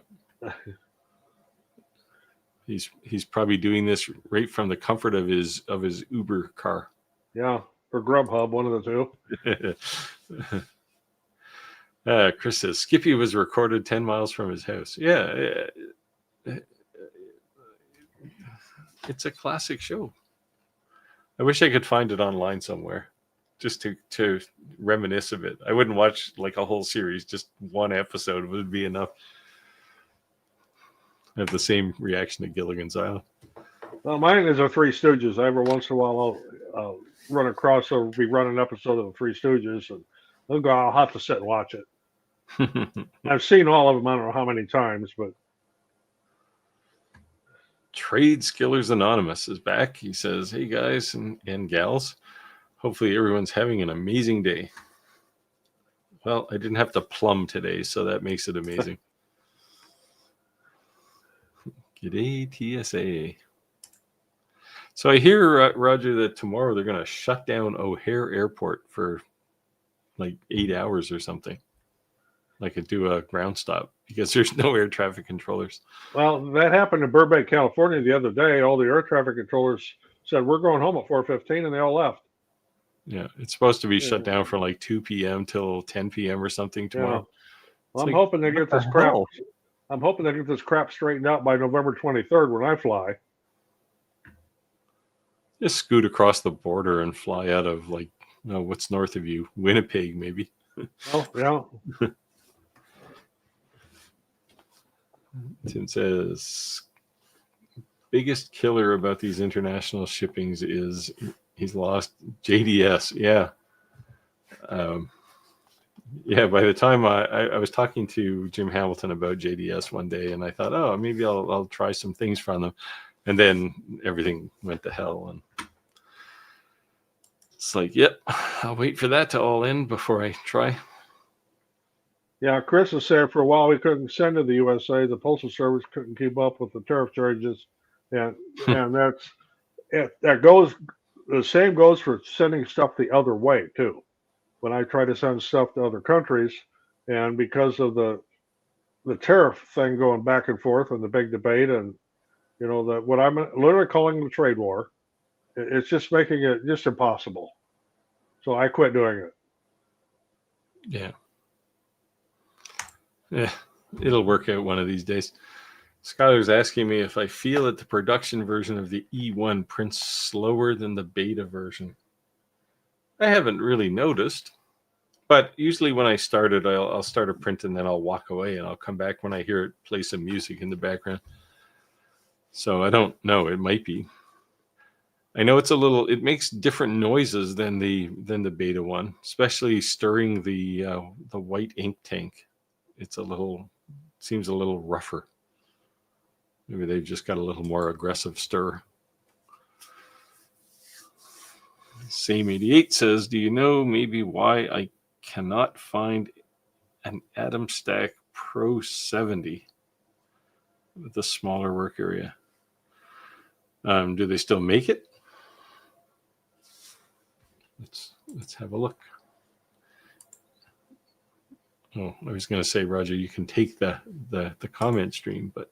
He's probably doing this right from the comfort of his Uber car. Yeah, or Grubhub, one of the two. Chris says Skippy was recorded 10 miles from his house. Yeah, it's a classic show. I wish I could find it online somewhere, just to reminisce of it. I wouldn't watch like a whole series; just one episode would be enough. I have the same reaction to Gilligan's Island. Well, mine is a Three Stooges. Every once in a while, I'll run across or be running an episode of the Three Stooges, and I'll have to sit and watch it. I've seen all of them. I don't know how many times, but Trade Skillers Anonymous is back. He says, "Hey guys and gals, hopefully everyone's having an amazing day." Well, I didn't have to plumb today, so that makes it amazing. G'day, TSA. So I hear, Roger, that tomorrow they're going to shut down O'Hare Airport for like 8 hours or something. Like do a ground stop because there's no air traffic controllers. Well, that happened in Burbank, California the other day. All the air traffic controllers said, we're going home at 4:15, and they all left. Yeah, it's supposed to be shut down from like 2 p.m. till 10 p.m. or something tomorrow. Yeah. Well, I'm hoping they get this crap. I'm hoping they get this crap straightened out by November 23rd when I fly. Just scoot across the border and fly out of what's north of you? Winnipeg, maybe. Oh, yeah. Tim says, biggest killer about these international shippings is he's lost JDS. Yeah. Yeah, by the time I was talking to Jim Hamilton about JDS one day, and I thought, oh, maybe I'll try some things from them. And then everything went to hell. And it's like, yep, I'll wait for that to all end before I try. Yeah, Chris has said for a while we couldn't send to the USA. The Postal Service couldn't keep up with the tariff charges. And that goes, the same goes for sending stuff the other way, too. When I try to send stuff to other countries, and because of the tariff thing going back and forth and the big debate, and what I'm literally calling the trade war, it's just making it just impossible. So I quit doing it. Yeah. Yeah, it'll work out one of these days. Skylar's asking me if I feel that the production version of the E1 prints slower than the beta version. I haven't really noticed. But usually when I start it, I'll start a print and then I'll walk away and I'll come back when I hear it play some music in the background. So I don't know. It might be. I know it makes different noises than the beta one, especially stirring the white ink tank. Seems a little rougher. Maybe they've just got a little more aggressive stir. Same 88 says, do you know maybe why I cannot find an Atom Stack Pro 70 with a smaller work area? Do they still make it? Let's have a look. Oh, I was going to say, Roger, you can take the comment stream, but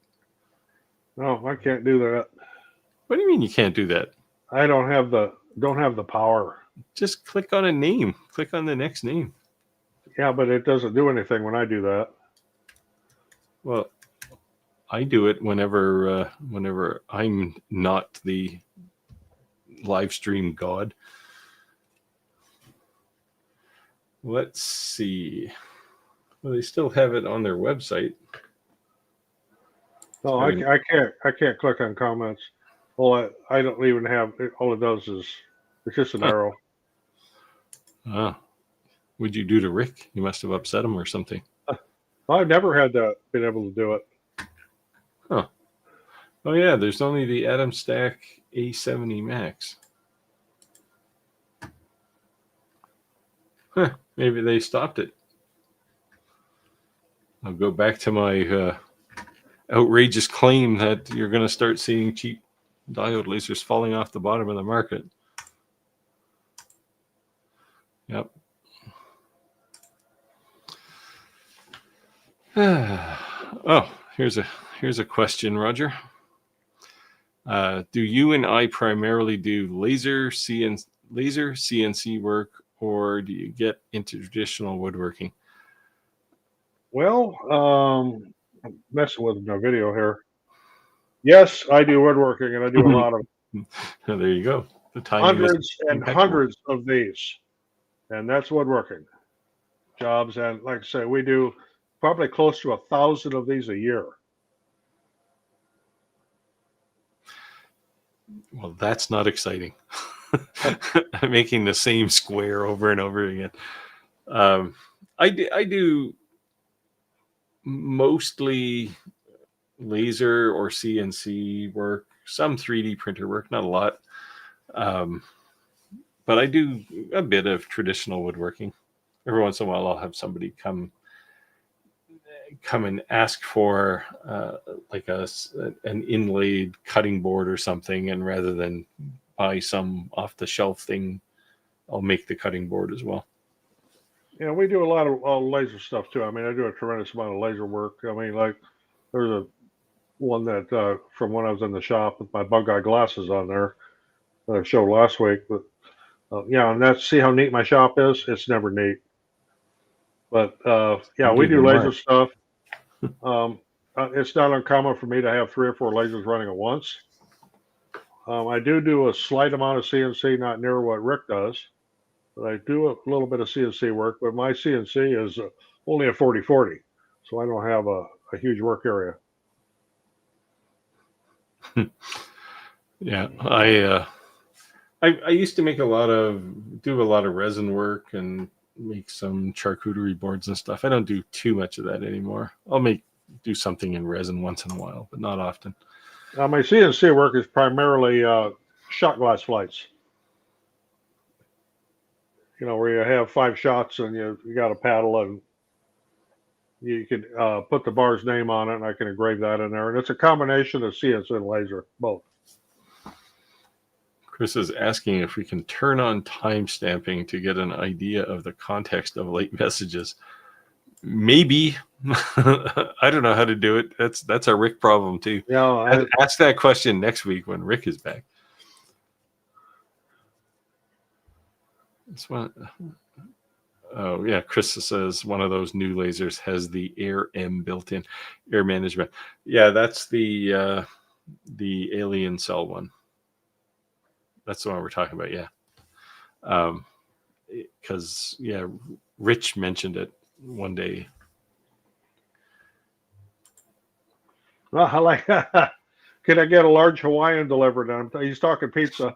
No, I can't do that. what do you mean you can't do that? I don't have the power. Just click on a name. Click on the next name. Yeah, but it doesn't do anything when I do that. Well, I do it whenever I'm not the live stream god. Let's see. Well, they still have it on their website. No, I can't click on comments. Well, I don't even have. All it does is it's just an arrow. Ah, what'd you do to Rick? You must have upset him or something. I've never had that been able to do it. Huh. Oh yeah, there's only the Atom Stack A70 Max. Huh, maybe they stopped it. I'll go back to my outrageous claim that you're going to start seeing cheap diode lasers falling off the bottom of the market. Yep. Oh, here's a question, Roger. Do you and I primarily do laser CNC work, or do you get into traditional woodworking? Well, I'm messing with my video here. Yes, I do woodworking, and I do a lot of There you go. The timing hundreds and hundreds of these, and that's woodworking jobs. And like I say, we do probably close to 1,000 of these a year. Well, that's not exciting. Making the same square over and over again. I do mostly laser or CNC work, some 3D printer work, not a lot. But I do a bit of traditional woodworking. Every once in a while, I'll have somebody come and ask for like an inlaid cutting board or something, and rather than buy some off the shelf thing, I'll make the cutting board as well. Yeah, we do a lot of laser stuff too. I mean, I do a tremendous amount of laser work. I mean, like there's a one that from when I was in the shop with my bug eye glasses on there that I showed last week. But yeah, and that's see how neat my shop is. It's never neat, but yeah, we do laser stuff. It's not uncommon for me to have 3 or 4 lasers running at once. I do a slight amount of CNC, not near what Rick does, but I do a little bit of CNC work. But my CNC is only a 40/40, so I don't have a huge work area. Yeah, I used to make do a lot of resin work and make some charcuterie boards and stuff. I don't do too much of that anymore. I'll do something in resin once in a while, but not often. My CNC work is primarily shot glass flights. You know, where you have 5 shots and you got a paddle and you can put the bar's name on it, and I can engrave that in there. And it's a combination of CNC and laser, both. Chris is asking if we can turn on time stamping to get an idea of the context of late messages. Maybe. I don't know how to do it. That's a Rick problem too. Yeah, ask that question next week when Rick is back. This one. Oh yeah, Chris says one of those new lasers has the Air M built-in, air management. Yeah, that's the alien cell one. That's the one we're talking about. Yeah, because Rich mentioned it one day. Well, I like. Can I get a large Hawaiian delivered? He's talking pizza.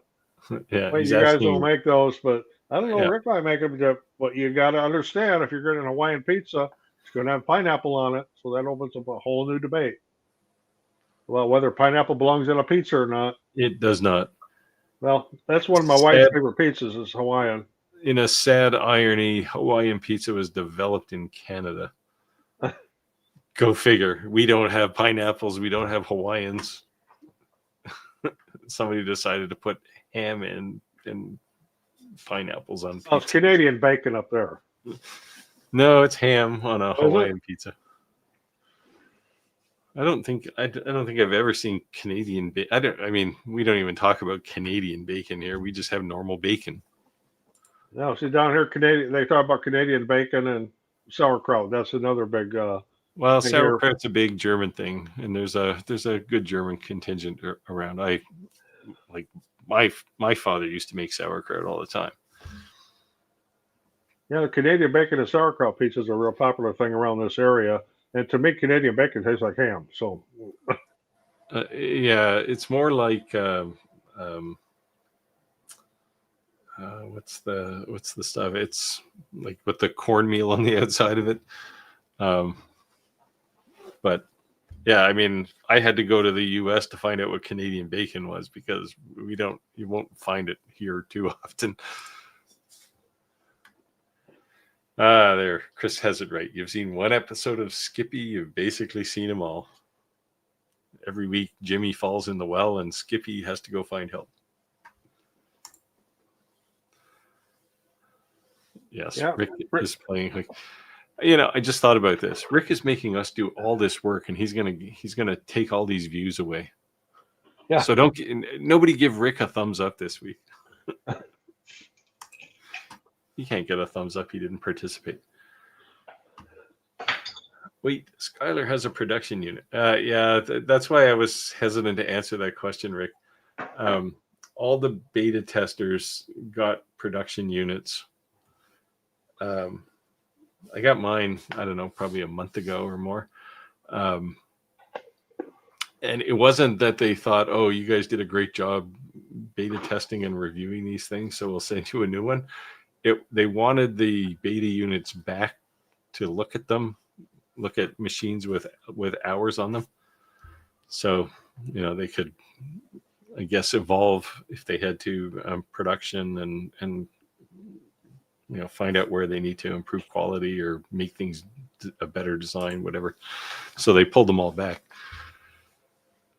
Yeah, Well, he's you guys don't asking. make those, but I don't know. Yeah, Rick might make them. But you got to understand, if you're getting a Hawaiian pizza, it's going to have pineapple on it, so that opens up a whole new debate. Well, whether pineapple belongs in a pizza or not. it does not. Well, that's one of my wife's Sad, favorite pizzas is Hawaiian. in a sad irony, Hawaiian pizza was developed in Canada. Go figure. We don't have pineapples. We don't have Hawaiians. Somebody decided to put ham and pineapppples on pizza. Oh, it's Canadian bacon up there. No, it's ham on a Is it? Hawaiian pizza. I don't think I've ever seen Canadian bacon. I mean, we don't even talk about Canadian bacon here. We just have normal bacon. No, see down here, Canadian. They talk about Canadian bacon and sauerkraut. That's another big. Well, thing here. sauerkraut's a big German thing, and there's a good German contingent around. My father used to make sauerkraut all the time. Yeah, the Canadian bacon and sauerkraut pizza is a real popular thing around this area. And to me, Canadian bacon tastes like ham. So, Yeah, it's more like what's the stuff? It's like with the cornmeal on the outside of it. But yeah, I mean, I had to go to the U.S. to find out what Canadian bacon was, because you won't find it here too often. There, Chris has it right. You've seen one episode of Skippy, you've basically seen them all. Every week, Jimmy falls in the well, and Skippy has to go find help. Yes, yeah, Rick is playing. Like, I just thought about this. Rick is making us do all this work, and he's gonna take all these views away. Yeah. So nobody give Rick a thumbs up this week. He can't get a thumbs up. He didn't participate. Wait, Skylar has a production unit. Yeah, that's why I was hesitant to answer that question, Rick. All the beta testers got production units. I got mine, I don't know, probably a month ago or more. And it wasn't that they thought, oh, you guys did a great job beta testing and reviewing these things, so we'll send you a new one. They wanted the beta units back to look at them, look at machines with hours on them. So, they could, I guess, evolve if they had to, production and find out where they need to improve quality or make things a better design, whatever. So they pulled them all back.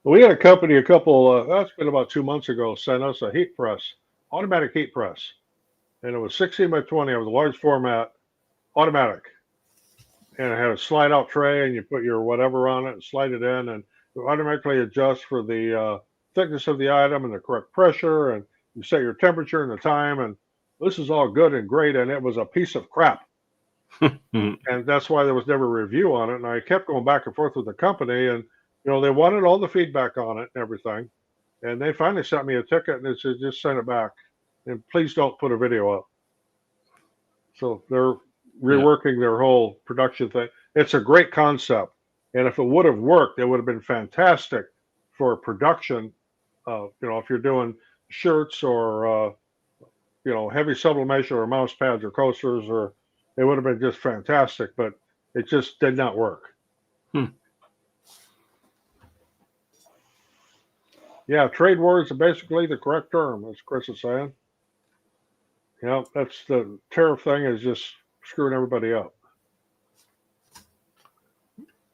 We had a company that's been about 2 months ago, sent us a heat press, automatic heat press. And it was 16 by 20. It was a large format, automatic. And it had a slide out tray, and you put your whatever on it and slide it in, and it automatically adjusts for the thickness of the item and the correct pressure, and you set your temperature and the time. And this is all good and great, and it was a piece of crap. And that's why there was never a review on it. And I kept going back and forth with the company, and they wanted all the feedback on it and everything. And they finally sent me a ticket, and it said, just send it back. And please don't put a video up. So they're reworking their whole production thing. It's a great concept. And if it would have worked, it would have been fantastic for production. If you're doing shirts or, heavy sublimation or mouse pads or coasters, it would have been just fantastic, but it just did not work. Yeah, trade wars are basically the correct term, as Chris is saying. That's the tariff thing is just screwing everybody up.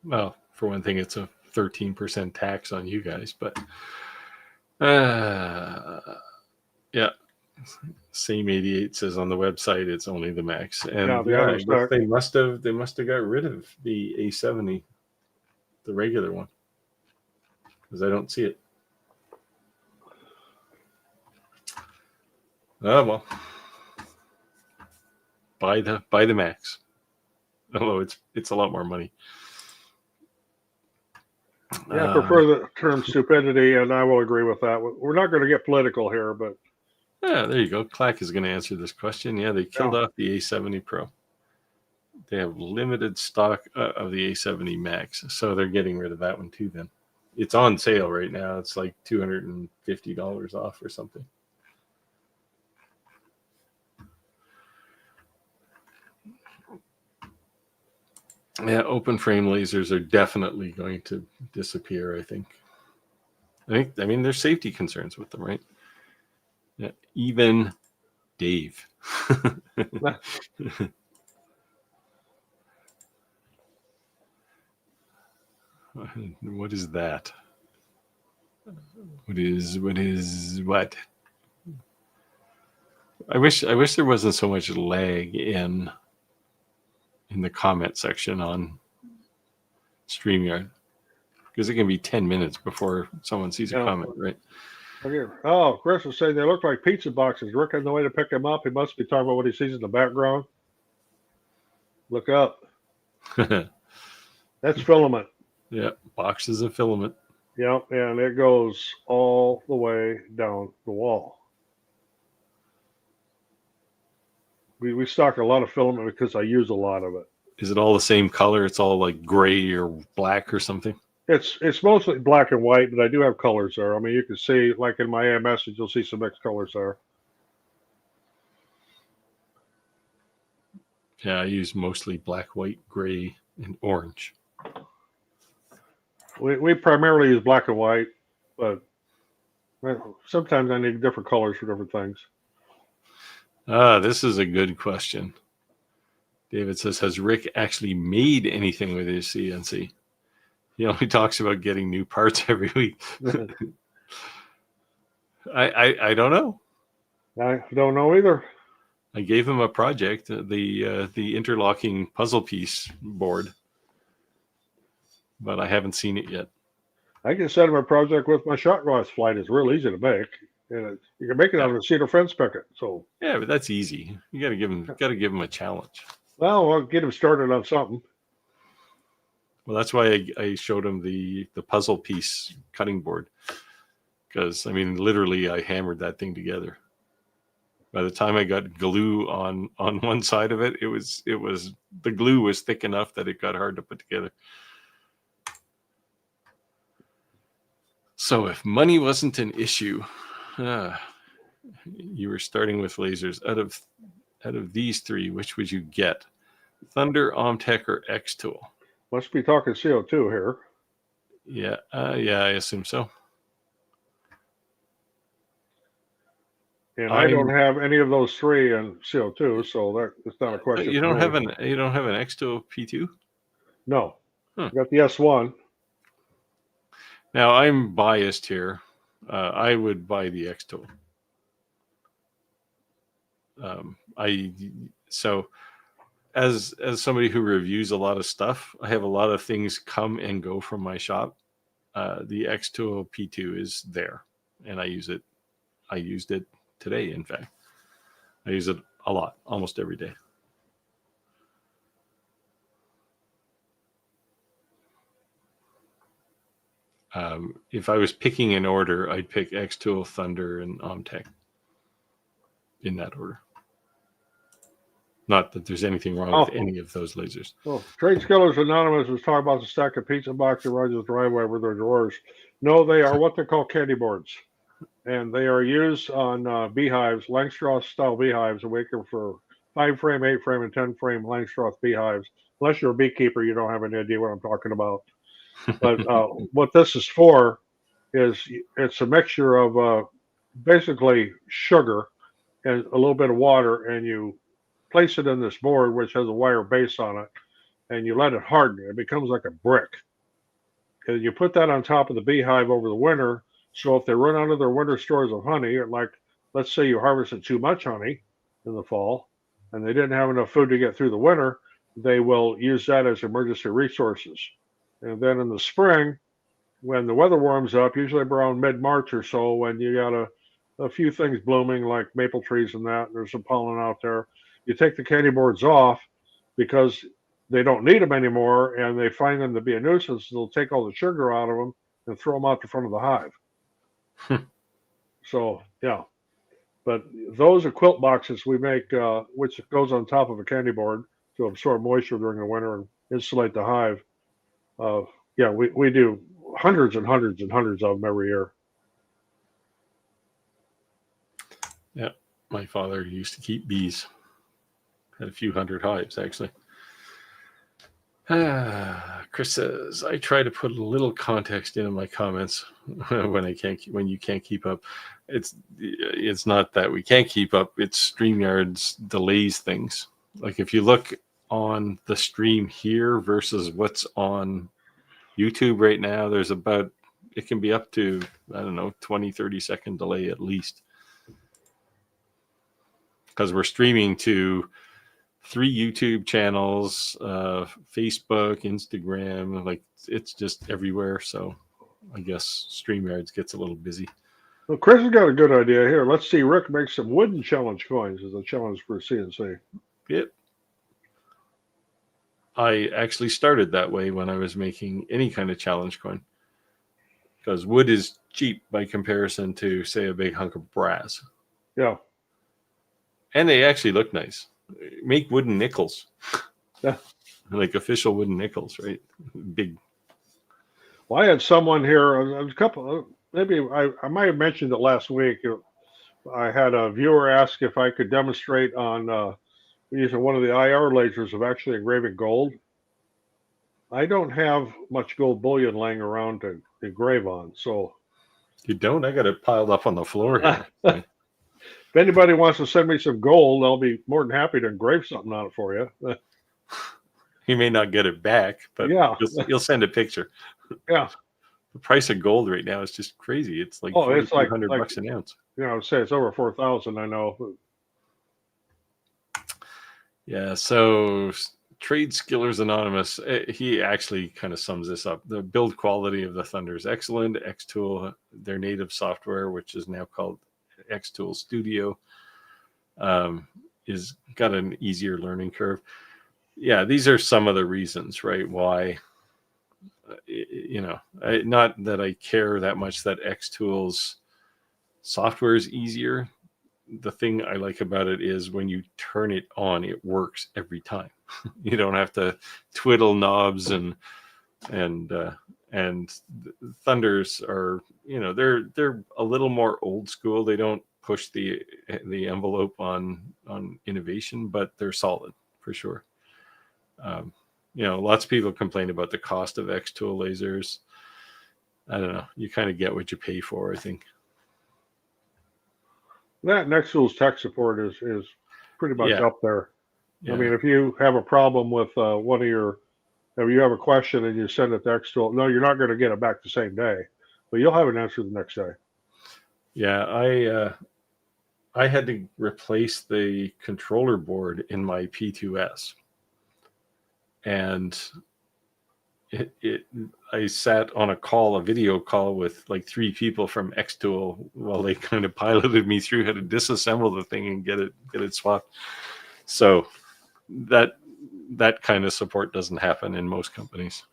Well, for one thing, it's a 13% tax on you guys, but yeah. Same 88 says on the website it's only the max, and I guess they must have got rid of the A70, the regular one, because I don't see it. Oh well. Buy the max. Although it's a lot more money. Yeah, I prefer the term stupidity, and I will agree with that. We're not going to get political here, but yeah, there you go. Clack is going to answer this question. Yeah, they killed off the A70 Pro. they have limited stock of the A70 Max, so they're getting rid of that one too. Then it's on sale right now. It's like $250 off or something. Yeah, open frame lasers are definitely going to disappear. I think. I mean, there's safety concerns with them, right? Yeah, even Dave. What is that? What? I wish there wasn't so much lag in the comment section on StreamYard, because it can be 10 minutes before someone sees a comment, right? Okay. Oh, Chris was saying they look like pizza boxes. Rick on the way to pick them up. He must be talking about what he sees in the background. Look up. That's filament. Yeah, boxes of filament. Yep, and it goes all the way down the wall. We stock a lot of filament because I use a lot of it. Is it all the same color? It's all like gray or black or something? It's mostly black and white, but I do have colors there. I mean, you can see, like in my AMS, you'll see some mixed colors there. Yeah, I use mostly black, white, gray, and orange. We primarily use black and white, but sometimes I need different colors for different things. This is a good question. David says, has Rick actually made anything with his CNC? He only talks about getting new parts every week. I don't know. I don't know either. I gave him a project, the interlocking puzzle piece board, but I haven't seen it yet. I can send him a project with my shot glass flight. It's real easy to make, and you can make it out of a cedar fence picket. So yeah, but that's easy. You got to give him a challenge. Well, I'll get him started on something. Well, that's why I showed him the puzzle piece cutting board, because I mean, literally, I hammered that thing together. By the time I got glue on one side of it, it was the glue was thick enough that it got hard to put together. So if money wasn't an issue, you were starting with lasers. Out of these three, which would you get? Thunder, Omtech, or X-Tool? Must be talking CO2 here. Yeah, I assume so. And I don't have any of those three in CO2, so that's not a question. You don't have an X-Tool P2? No. I got the S1. Now I'm biased here. I would buy the X-Tool. As somebody who reviews a lot of stuff, I have a lot of things come and go from my shop. The X-Tool P2 is there, and I use it. I used it today, in fact. I use it a lot, almost every day. If I was picking an order, I'd pick X-Tool, Thunder, and Omtech in that order. Not that there's anything wrong with any of those lasers. Well, Trade Skillers Anonymous was talking about the stack of pizza boxes around his driveway with their drawers. No, they are what they call candy boards. And they are used on beehives, Langstroth style beehives, and we can for 5-frame, 8-frame, and 10-frame Langstroth beehives. Unless you're a beekeeper, you don't have any idea what I'm talking about. But what this is for is it's a mixture of basically sugar and a little bit of water, and you place it in this board, which has a wire base on it, and you let it harden. It becomes like a brick. And you put that on top of the beehive over the winter. So if they run out of their winter stores of honey, or like, let's say you harvested too much honey in the fall, and they didn't have enough food to get through the winter, they will use that as emergency resources. And then in the spring, when the weather warms up, usually around mid-March or so, when you got a few things blooming like maple trees and that, and there's some pollen out there, you take the candy boards off because they don't need them anymore, and they find them to be a nuisance. They'll take all the sugar out of them and throw them out the front of the hive. So, yeah. But those are quilt boxes we make, which goes on top of a candy board. to absorb moisture during the winter and insulate the hive. Yeah, we do hundreds and hundreds and hundreds of them every year. Yeah, my father used to keep bees. Had a few hundred hives, actually. Chris says, I try to put a little context into my comments when you can't keep up. It's not that we can't keep up. It's StreamYard's delays things. Like if you look on the stream here versus what's on YouTube right now, it can be up to, I don't know, 20, 30-second delay at least. Because we're streaming to 3 YouTube channels, Facebook, Instagram, like it's just everywhere. So I guess StreamYards gets a little busy. Well, Chris has got a good idea here. Let's see Rick make some wooden challenge coins as a challenge for CNC. Yep. I actually started that way when I was making any kind of challenge coin. Because wood is cheap by comparison to, say, a big hunk of brass. Yeah. And they actually look nice. Make wooden nickels. Yeah. Like official wooden nickels, right? Big. Well, I had someone here, a couple, maybe I might have mentioned it last week. I had a viewer ask if I could demonstrate on using one of the IR lasers of actually engraving gold. I don't have much gold bullion laying around to engrave on, so. You don't? I got it piled up on the floor here. If anybody wants to send me some gold, I'll be more than happy to engrave something on it for you. You may not get it back, but yeah, you'll send a picture. Yeah. The price of gold right now is just crazy. It's like it's like $4,200 an ounce. You know, say it's over 4,000. I know. Yeah. So Trade Skillers Anonymous, he actually kind of sums this up. The build quality of the Thunder is excellent. Xtool, their native software, which is now called Xtool Studio, is got an easier learning curve. Yeah, these are some of the reasons, right? Why, not that I care that much that Xtool's software is easier. The thing I like about it is when you turn it on, it works every time. You don't have to twiddle knobs and Thunders are, they're a little more old school. They don't push the envelope on innovation, but they're solid for sure. Lots of people complain about the cost of Xtool lasers. I don't know. You kind of get what you pay for, I think. That Xtool's tech support is pretty much up there. Yeah. I mean, if you have a problem with if you have a question and you send it to Xtool, no, you're not going to get it back the same day, but you'll have an answer the next day. Yeah, I had to replace the controller board in my P2S, and I sat on a video call with like 3 people from Xtool while they kind of piloted me through how to disassemble the thing and get it swapped. So that kind of support doesn't happen in most companies.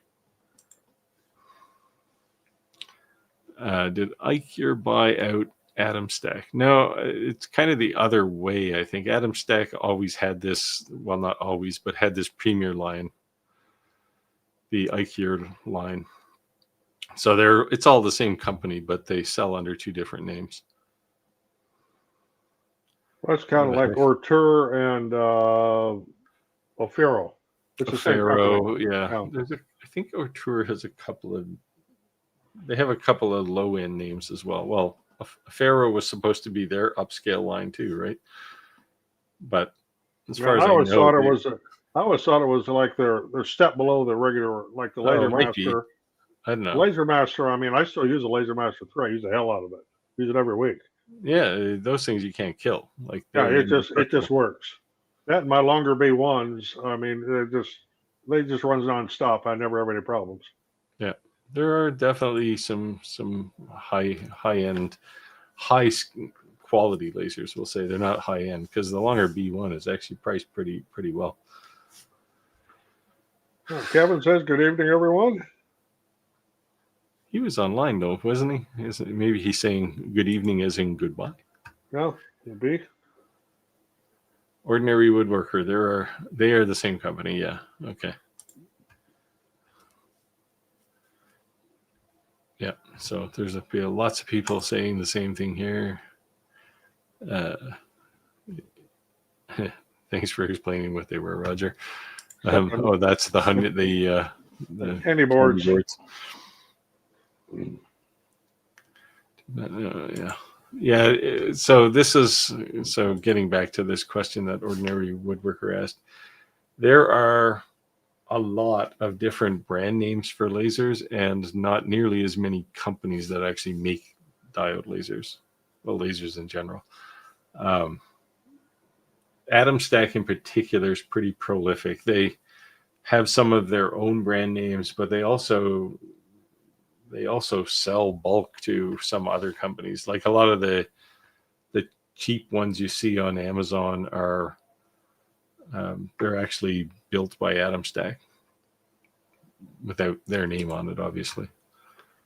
Did Ike here buy out Atom Stack? No, it's kind of the other way, I think. Atom Stack always had this, well, not always, but had this Premier line, the IKEA line. So it's all the same company, but they sell under 2 different names. Well, it's kind of like Ortur and Ofero. It's the same company. Yeah. I think Ortur has they have a couple of low-end names as well. Well, Ofero was supposed to be their upscale line too, right? But as far as I always thought it was like their step below the regular, like the Laser Master. I don't know. Laser Master. I mean, I still use a Laser Master 3. I use the hell out of it. Use it every week. Yeah, those things you can't kill. Like it just works. That and my longer B1s. I mean, they just runs nonstop. I never have any problems. Yeah, there are definitely some high end, high quality lasers. We'll say they're not high end because the longer B1 is actually priced pretty well. Kevin says, "Good evening, everyone." He was online though, wasn't he? Maybe he's saying good evening as in goodbye. No, it'd be. Ordinary Woodworker. They are the same company. Yeah. Okay. Yeah. So there's lots of people saying the same thing here. Thanks for explaining what they were, Roger. That's the handy boards. Yeah. So getting back to this question that Ordinary Woodworker asked, there are a lot of different brand names for lasers and not nearly as many companies that actually make diode lasers, well, lasers in general. Atom Stack in particular is pretty prolific. They have some of their own brand names, but they also sell bulk to some other companies. Like a lot of the cheap ones you see on Amazon are they're actually built by Atom Stack without their name on it, obviously.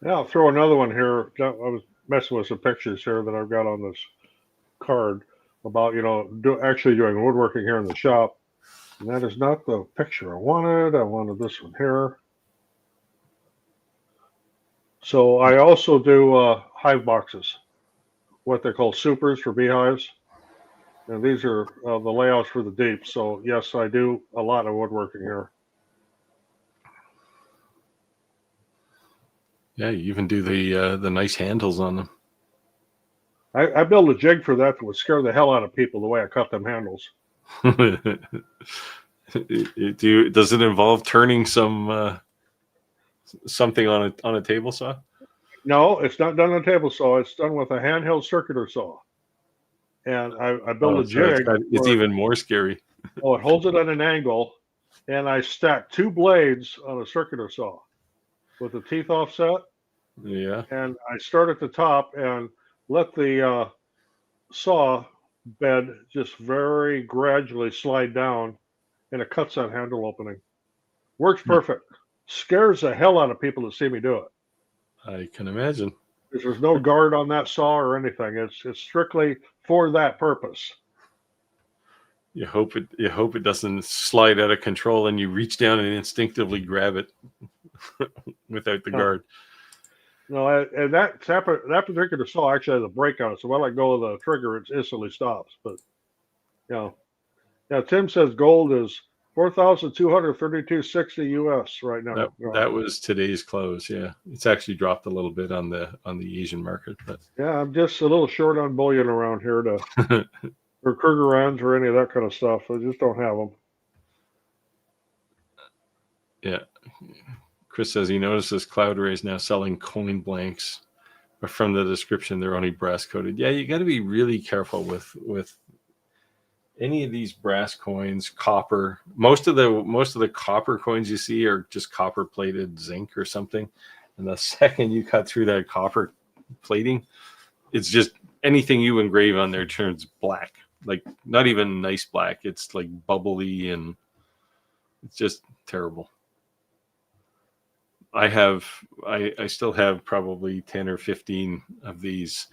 Yeah, I'll throw another one here. I was messing with some pictures here that I've got on this card about actually doing woodworking here in the shop, and that is not the picture I wanted. I wanted this one here. So I also do hive boxes, what they call supers for beehives, and these are the layouts for the deep. So yes, I do a lot of woodworking here. Yeah, you even do the nice handles on them. I built a jig for that would scare the hell out of people the way I cut them handles. Does it involve turning something on a table saw? No, it's not done on a table saw. It's done with a handheld circular saw. And I built a jig. It's even more scary. It holds it at an angle, and I stack two blades on a circular saw with the teeth offset. Yeah. And I start at the top and let the saw bed just very gradually slide down, and it cuts that handle opening. Works perfect. Scares the hell out of people that see me do it. I can imagine. There's no guard on that saw or anything. It's strictly for that purpose. You hope it doesn't slide out of control and you reach down and instinctively grab it without the guard. No, and that particular saw actually has a brake on it, so when I let go of the trigger, it instantly stops. But Tim says gold is $4,232.60 US right now. That was today's close. Yeah, it's actually dropped a little bit on the Asian market, but yeah, I'm just a little short on bullion around here or Krugerrands or any of that kind of stuff. I just don't have them. Yeah. Chris says he notices Cloud Ray is now selling coin blanks, but from the description, they're only brass coated. Yeah, you got to be really careful with any of these brass coins, copper. Most of the copper coins you see are just copper plated zinc or something. And the second you cut through that copper plating, it's just anything you engrave on there turns black. Like not even nice black. It's like bubbly and it's just terrible. I still have probably 10 or 15 of these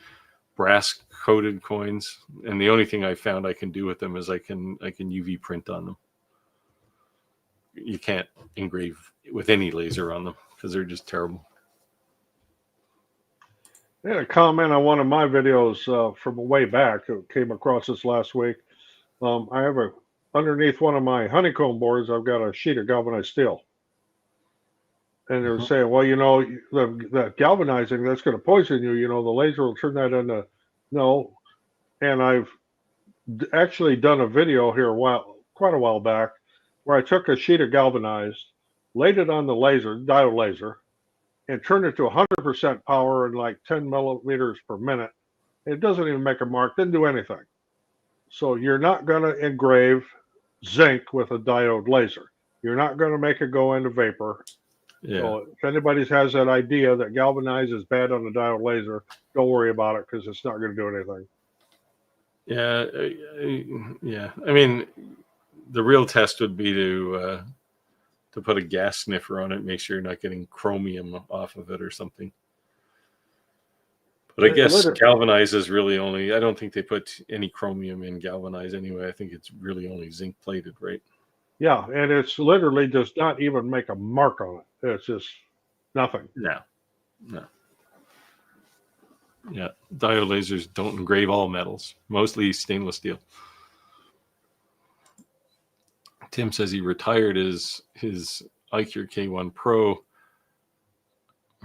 brass coated coins, and the only thing I found I can do with them is I can UV print on them. You can't engrave with any laser on them because they're just terrible. I had a comment on one of my videos from way back. It came across this last week. I have underneath one of my honeycomb boards, I've got a sheet of galvanized steel. And they're saying, well, the galvanizing, that's going to poison you. The laser will turn that into no. And I've actually done a video here quite a while back where I took a sheet of galvanized, laid it on the diode laser, and turned it to 100% power and like 10 millimeters per minute. It doesn't even make a mark, didn't do anything. So you're not going to engrave zinc with a diode laser. You're not going to make it go into vapor. Yeah. So if anybody has that idea that galvanized is bad on the diode laser, don't worry about it because it's not going to do anything. Yeah. I mean, the real test would be to put a gas sniffer on it, make sure you're not getting chromium off of it or something. But I guess Liter- galvanize is really only, I don't think they put any chromium in galvanize anyway. I think it's really only zinc plated, right? Yeah, and it's literally does not even make a mark on it. It's just nothing. No, no. Yeah, diode lasers don't engrave all metals, mostly stainless steel. Tim says he retired his iCure K1 Pro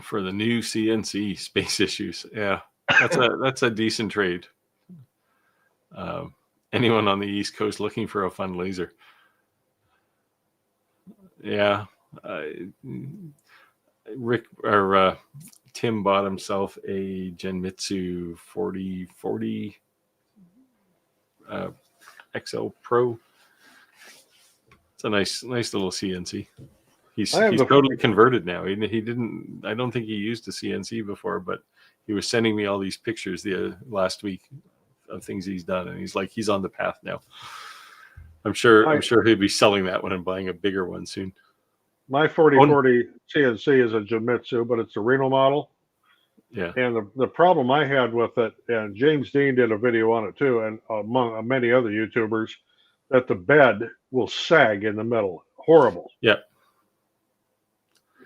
for the new CNC space issues. Yeah, that's a decent trade. Anyone on the East Coast looking for a fun laser? Yeah, Rick or Tim bought himself a Genmitsu 4040 XL Pro. It's a nice little CNC. He's totally converted now. He didn't. I don't think he used a CNC before, but he was sending me all these pictures the last week of things he's done, and he's like, he's on the path now. I'm sure he'll be selling that one and buying a bigger one soon. My 4040 CNC is a Genmitsu, but it's a Reno model. Yeah. And the problem I had with it, and James Dean did a video on it too, and among many other YouTubers, that the bed will sag in the middle. Horrible. Yeah.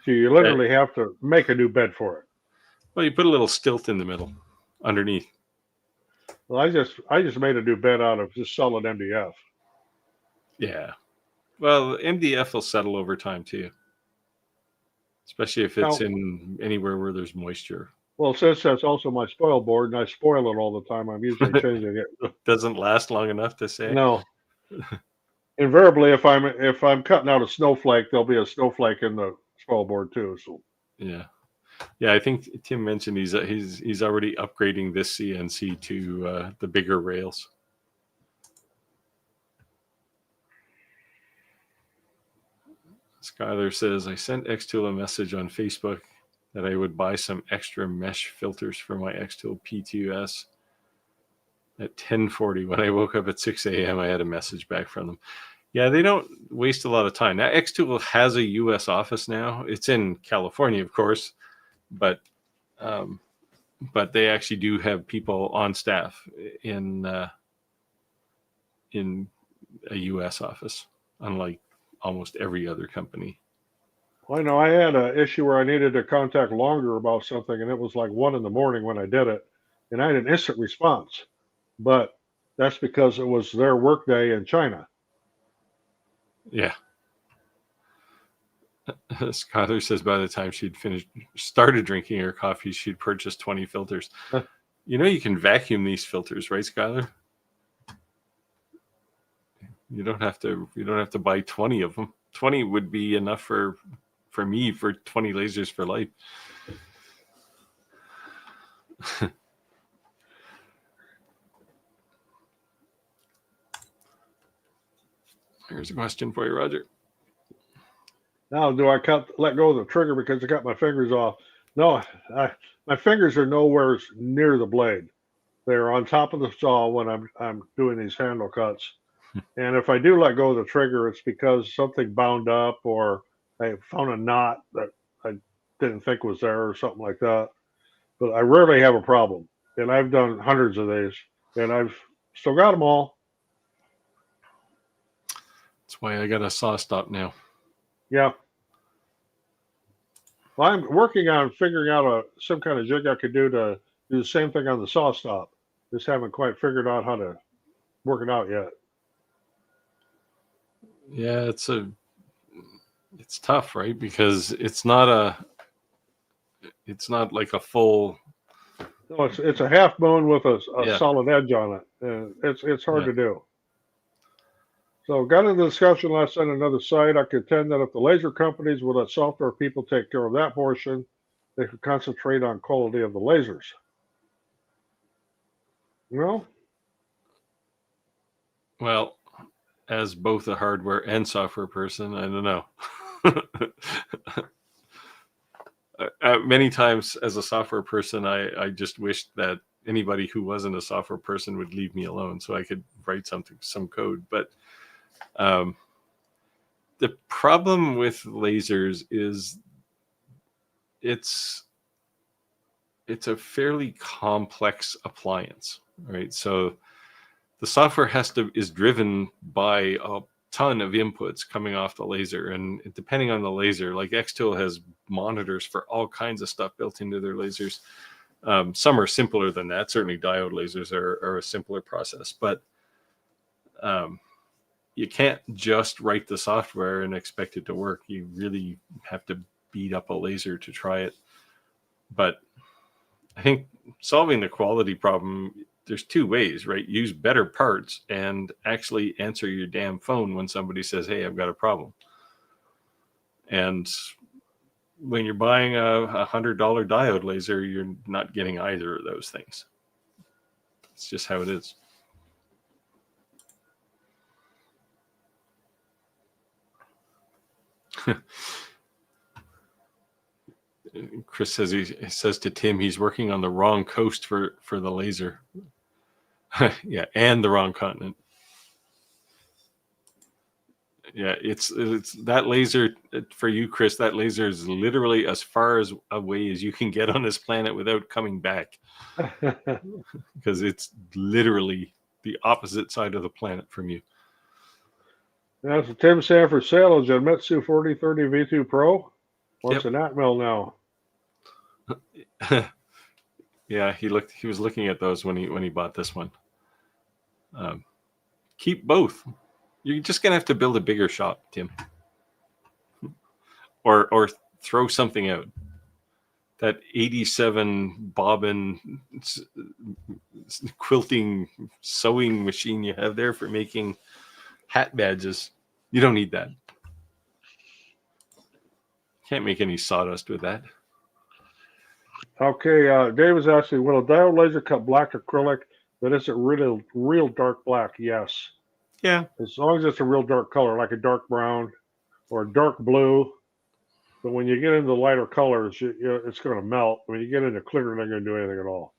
So you literally have to make a new bed for it. Well, you put a little stilt in the middle, underneath. Well, I just made a new bed out of just solid MDF. Yeah. Well, MDF will settle over time too, especially if it's in anywhere where there's moisture. Well, since that's also my spoil board, and I spoil it all the time, I'm usually changing it. Doesn't last long enough to say. No. Invariably, if I'm cutting out a snowflake, there'll be a snowflake in the spoil board too. So yeah. I think Tim mentioned he's already upgrading this CNC to the bigger rails. Skylar says, I sent Xtool a message on Facebook that I would buy some extra mesh filters for my Xtool P2S at 10:40. When I woke up at 6 a.m., I had a message back from them. Yeah, they don't waste a lot of time. Now, Xtool has a U.S. office now. It's in California, of course, but they actually do have people on staff in a U.S. office, unlike almost every other company. Well, I know I had an issue where I needed to contact Longer about something, and it was like 1 a.m. when I did it, and I had an instant response. But that's because it was their workday in China. Yeah. Skylar says by the time she'd started drinking her coffee, she'd purchased 20 filters. You know, you can vacuum these filters, right, Skylar? You don't have to buy 20 of them. 20 would be enough for me for 20 lasers for life. Here's a question for you, Roger. Now, do I let go of the trigger because I got my fingers off? No, my fingers are nowhere near the blade. They're on top of the saw when I'm doing these handle cuts. And if I do let go of the trigger, it's because something bound up or I found a knot that I didn't think was there or something like that. But I rarely have a problem. And I've done hundreds of these, and I've still got them all. That's why I got a saw stop now. Yeah. Well, I'm working on figuring out some kind of jig I could do to do the same thing on the saw stop. Just haven't quite figured out how to work it out yet. Yeah, it's tough, right? Because it's not like a full. No, it's a half moon with a solid edge on it, and it's hard to do. So, got into the discussion last night on another site. I contend that if the laser companies would let software people take care of that portion, they could concentrate on quality of the lasers. Well, as both a hardware and software person, I don't know. Many times as a software person, I just wished that anybody who wasn't a software person would leave me alone so I could write some code. But the problem with lasers is it's it's a fairly complex appliance, right? So the software is driven by a ton of inputs coming off the laser, and depending on the laser, like Xtool has monitors for all kinds of stuff built into their lasers. Some are simpler than that. Certainly diode lasers are a simpler process, but you can't just write the software and expect it to work. You really have to beat up a laser to try it. But I think solving the quality problem, there's two ways, right? Use better parts and actually answer your damn phone when somebody says, hey, I've got a problem. And when you're buying a $100 diode laser, you're not getting either of those things. It's just how it is. Chris says he says to Tim he's working on the wrong coast for the laser. Yeah, and the wrong continent. Yeah, it's that laser for you, Chris. That laser is literally as far as away as you can get on this planet without coming back, because it's literally the opposite side of the planet from you. That's a Tim saying for sale, a Genmitsu 4030 V2 Pro. What's Yep. an Atmel now? Yeah, he was looking at those when he bought this one. Keep both. You're just gonna have to build a bigger shop, Tim, or throw something out. That 87 bobbin quilting sewing machine you have there for making hat badges, you don't need that. Can't make any sawdust with that. Okay, Dave is asking, will a diode laser cut black acrylic that isn't real dark black? Yes. Yeah. As long as it's a real dark color, like a dark brown or a dark blue. But when you get into lighter colors, it's going to melt. When you get into clear, they're not going to do anything at all.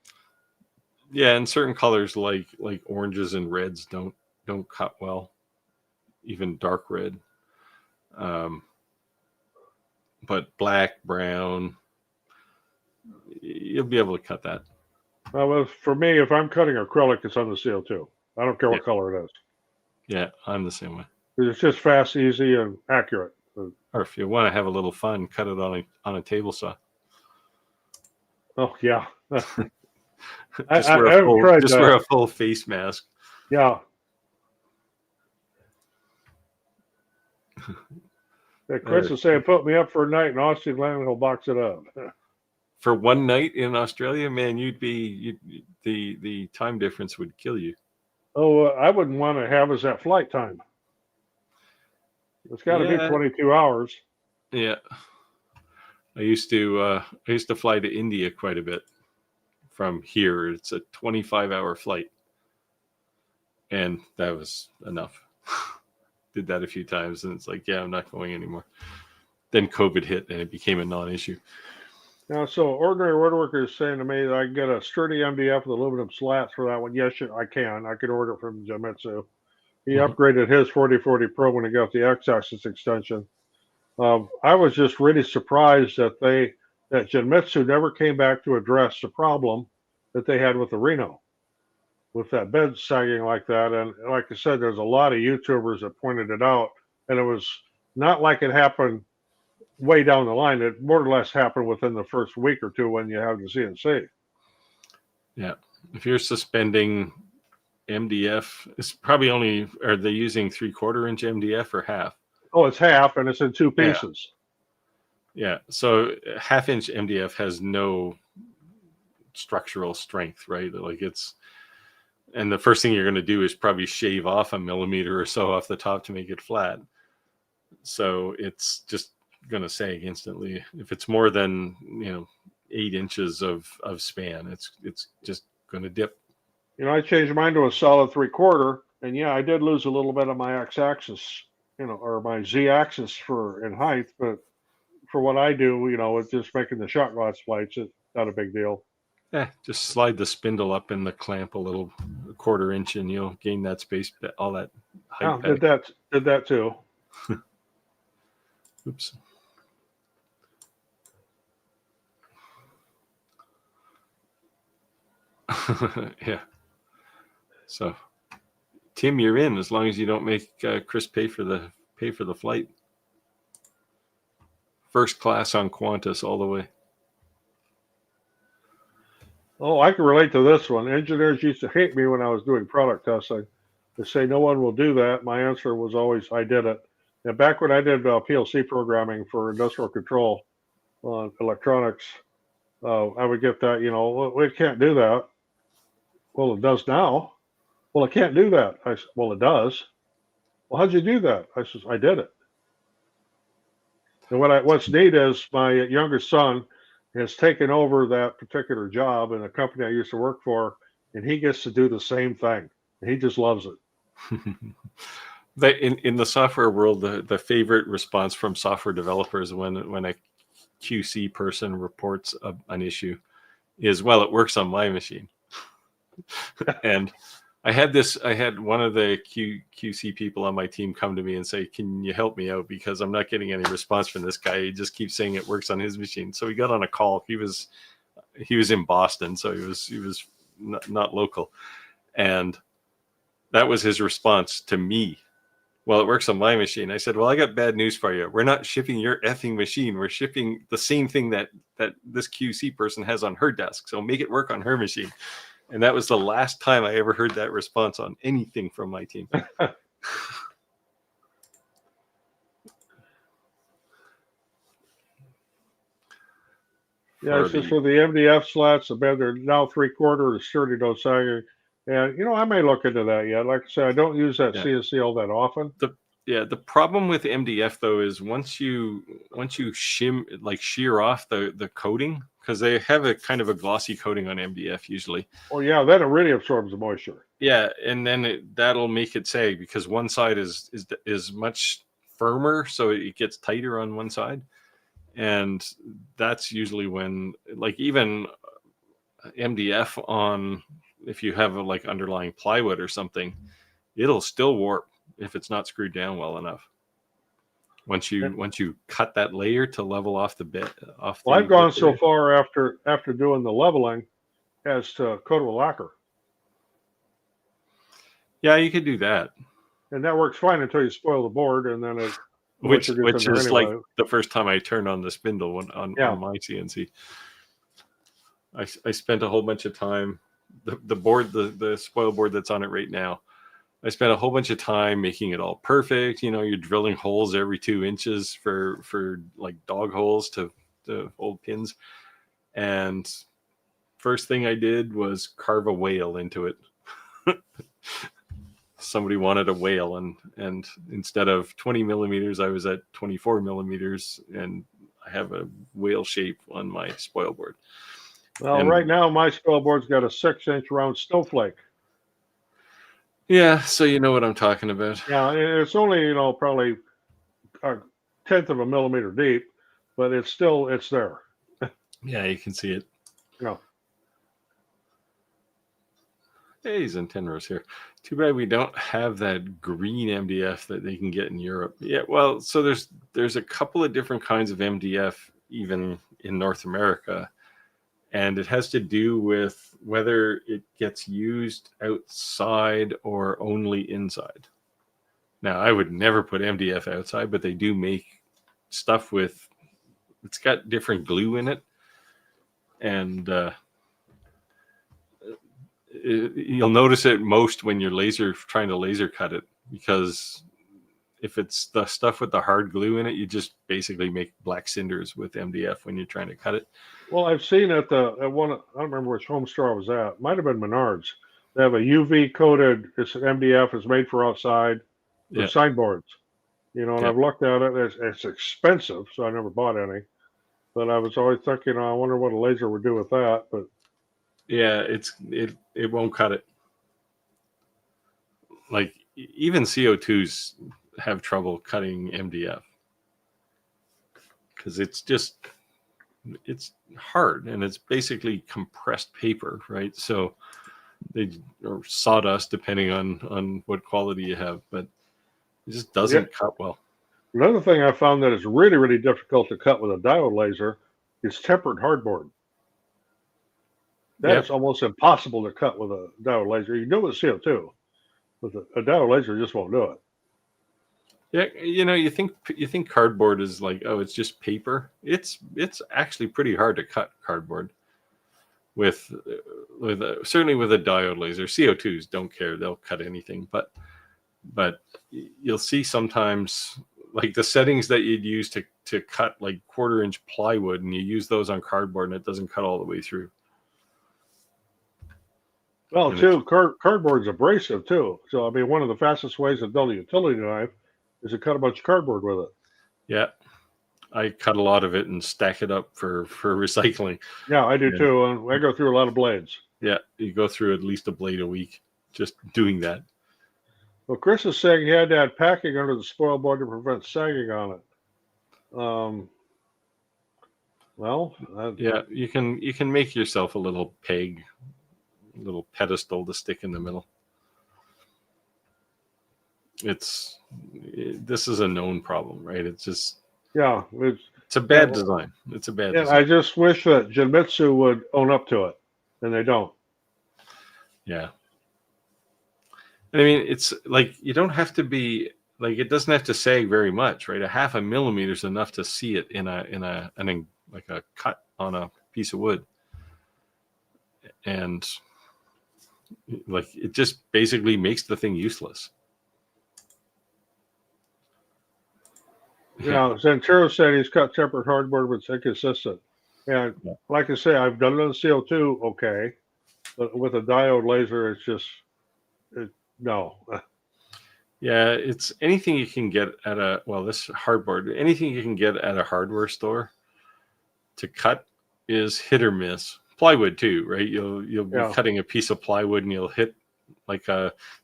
Yeah, and certain colors like oranges and reds don't cut well. Even dark red. But black, brown, you'll be able to cut that. Well, for me, if I'm cutting acrylic, it's on the CO2. I don't care what color it is. Yeah, I'm the same way. It's just fast, easy, and accurate. Or if you want to have a little fun, cut it on a table saw. Oh yeah. Just wear a full face mask. Yeah. Chris is saying, put me up for a night in Austin, Land, he'll box it up. For one night in Australia, man, the time difference would kill you. Oh, I wouldn't want to have us at flight time. It's got to be 22 hours. Yeah. I used to fly to India quite a bit from here. It's a 25-hour flight. And that was enough. Did that a few times, and it's like, yeah, I'm not going anymore. Then COVID hit, and it became a non-issue. Now, so Ordinary Woodworker is saying to me that I can get a sturdy MDF with aluminum slats for that one. Yes, I can. I could order it from Genmitsu. He upgraded his 4040 Pro when he got the X-axis extension. I was just really surprised that Genmitsu never came back to address the problem that they had with the Reno, with that bed sagging like that. And like I said, there's a lot of YouTubers that pointed it out, and it was not like it happened way down the line. It more or less happened within the first week or two when you have the CNC. Yeah. If you're suspending MDF, it's probably are they using 3/4 inch MDF or half? Oh, it's half, and it's in two pieces. Yeah. So 1/2 inch MDF has no structural strength, right? Like and the first thing you're going to do is probably shave off a millimeter or so off the top to make it flat. So it's just going to sag instantly. If it's more than 8 inches of span, it's just going to dip. I changed mine to a solid 3/4, and yeah, I did lose a little bit of my X-axis, or my Z-axis in height, but for what I do, it's just making the shot glass plates. It's not a big deal. Yeah, just slide the spindle up in the clamp a 1/4 inch, and you'll gain that space, all that height. Yeah, did that too. Oops. Yeah. So, Tim, you're in as long as you don't make Chris pay for the flight. First class on Qantas all the way. Oh, I can relate to this one. Engineers used to hate me when I was doing product testing. They say no one will do that. My answer was always, I did it. And back when I did PLC programming for industrial control on electronics, I would get that, well, we can't do that. Well, it does now. Well, it can't do that. I said, well, it does. Well, how'd you do that? I says, I did it. And what's neat is my youngest son has taken over that particular job in a company I used to work for, and he gets to do the same thing. He just loves it. In the software world, the favorite response from software developers when a QC person reports an issue is, well, it works on my machine. And I had one of the QC people on my team come to me and say, can you help me out? Because I'm not getting any response from this guy. He just keeps saying it works on his machine. So we got on a call. He was in Boston, so he was not local. And that was his response to me. Well, it works on my machine. I said, well, I got bad news for you. We're not shipping your effing machine. We're shipping the same thing that this QC person has on her desk. So make it work on her machine. And that was the last time I ever heard that response on anything from my team. Yeah, it's just for the MDF slats, they're now 3/4 sturdy, no sagging. And, I may look into that yet. Like I said, I don't use that CNC all that often. The problem with MDF though is once you shear off the coating, because they have a kind of a glossy coating on MDF usually. Oh yeah, then it really absorbs the moisture. Yeah, and then that'll make it sag because one side is much firmer, so it gets tighter on one side, and that's usually when, like, even MDF on, if you have a underlying plywood or something, it'll still warp if it's not screwed down well enough. Once you cut that layer to level off the bit. Well, I've gone so far after doing the leveling as to coat with lacquer. Yeah, you could do that, and that works fine until you spoil the board, and then it which is anyway. Like the first time I turned on the spindle on my CNC. I spent a whole bunch of time. The board, the spoil board that's on it right now, I spent a whole bunch of time making it all perfect. You're drilling holes every 2 inches for like dog holes to hold pins. And first thing I did was carve a whale into it. Somebody wanted a whale, and instead of 20 millimeters, I was at 24 millimeters, and I have a whale shape on my spoil board. Well, right now my spoil board's got a 6-inch round snowflake. Yeah, so you know what I'm talking about. Yeah, it's only, probably a 1/10 of a millimeter deep, but it's there. Yeah, you can see it. Hey, he's in Tenrose here. Too bad we don't have that green MDF that they can get in Europe. Yeah, well, so there's a couple of different kinds of MDF even in North America. And it has to do with whether it gets used outside or only inside. Now, I would never put MDF outside, but they do make stuff it's got different glue in it. And you'll notice it most when you're trying to laser cut it, because if it's the stuff with the hard glue in it, you just basically make black cinders with MDF when you're trying to cut it. Well, I've seen at one, I don't remember which home store I was at. Might have been Menards. They have a UV coated. It's MDF. Is made for outside for signboards. And I've looked at it. It's expensive, so I never bought any. But I was always thinking, I wonder what a laser would do with that. But yeah, it won't cut it. Like even CO2s have trouble cutting MDF because it's hard, and it's basically compressed paper, right? So or sawdust, depending on what quality you have, but it just doesn't cut well. Another thing I found that is really, really difficult to cut with a diode laser is tempered hardboard. That is almost impossible to cut with a diode laser. You can do it with CO2, but a diode laser just won't do it. Yeah, you think cardboard is like, oh, it's just paper. It's actually pretty hard to cut cardboard with certainly with a diode laser. CO2s don't care; they'll cut anything. But you'll see sometimes like the settings that you'd use to cut like 1/4-inch plywood, and you use those on cardboard, and it doesn't cut all the way through. Well, And too, cardboard's abrasive too. So I mean, one of the fastest ways to build a utility knife is to cut a bunch of cardboard with it. yeah, I cut a lot of it and stack it up for recycling. Yeah, I do too. And I go through a lot of blades. Yeah, you go through at least a blade a week just doing that. Well, Chris is saying he had to add packing under the spoil board to prevent sagging on it. Yeah, you can make yourself a little peg, a little pedestal to stick in the middle. This is a known problem, right? It's just it's a bad design. It's a bad design. I just wish that Genmitsu would own up to it, and they don't. Yeah. I mean, it's like you don't have to be like it doesn't have to sag very much, right? 1/2 millimeter is enough to see it in like a cut on a piece of wood, and like it just basically makes the thing useless. Yeah, Zantero said he's cut tempered hardboard, but it's inconsistent. And like I say, I've done it on CO2, okay, but with a diode laser, it's just no. Yeah, it's anything you can get at this hardboard, anything you can get at a hardware store to cut is hit or miss. Plywood too, right? You'll be cutting a piece of plywood and you'll hit like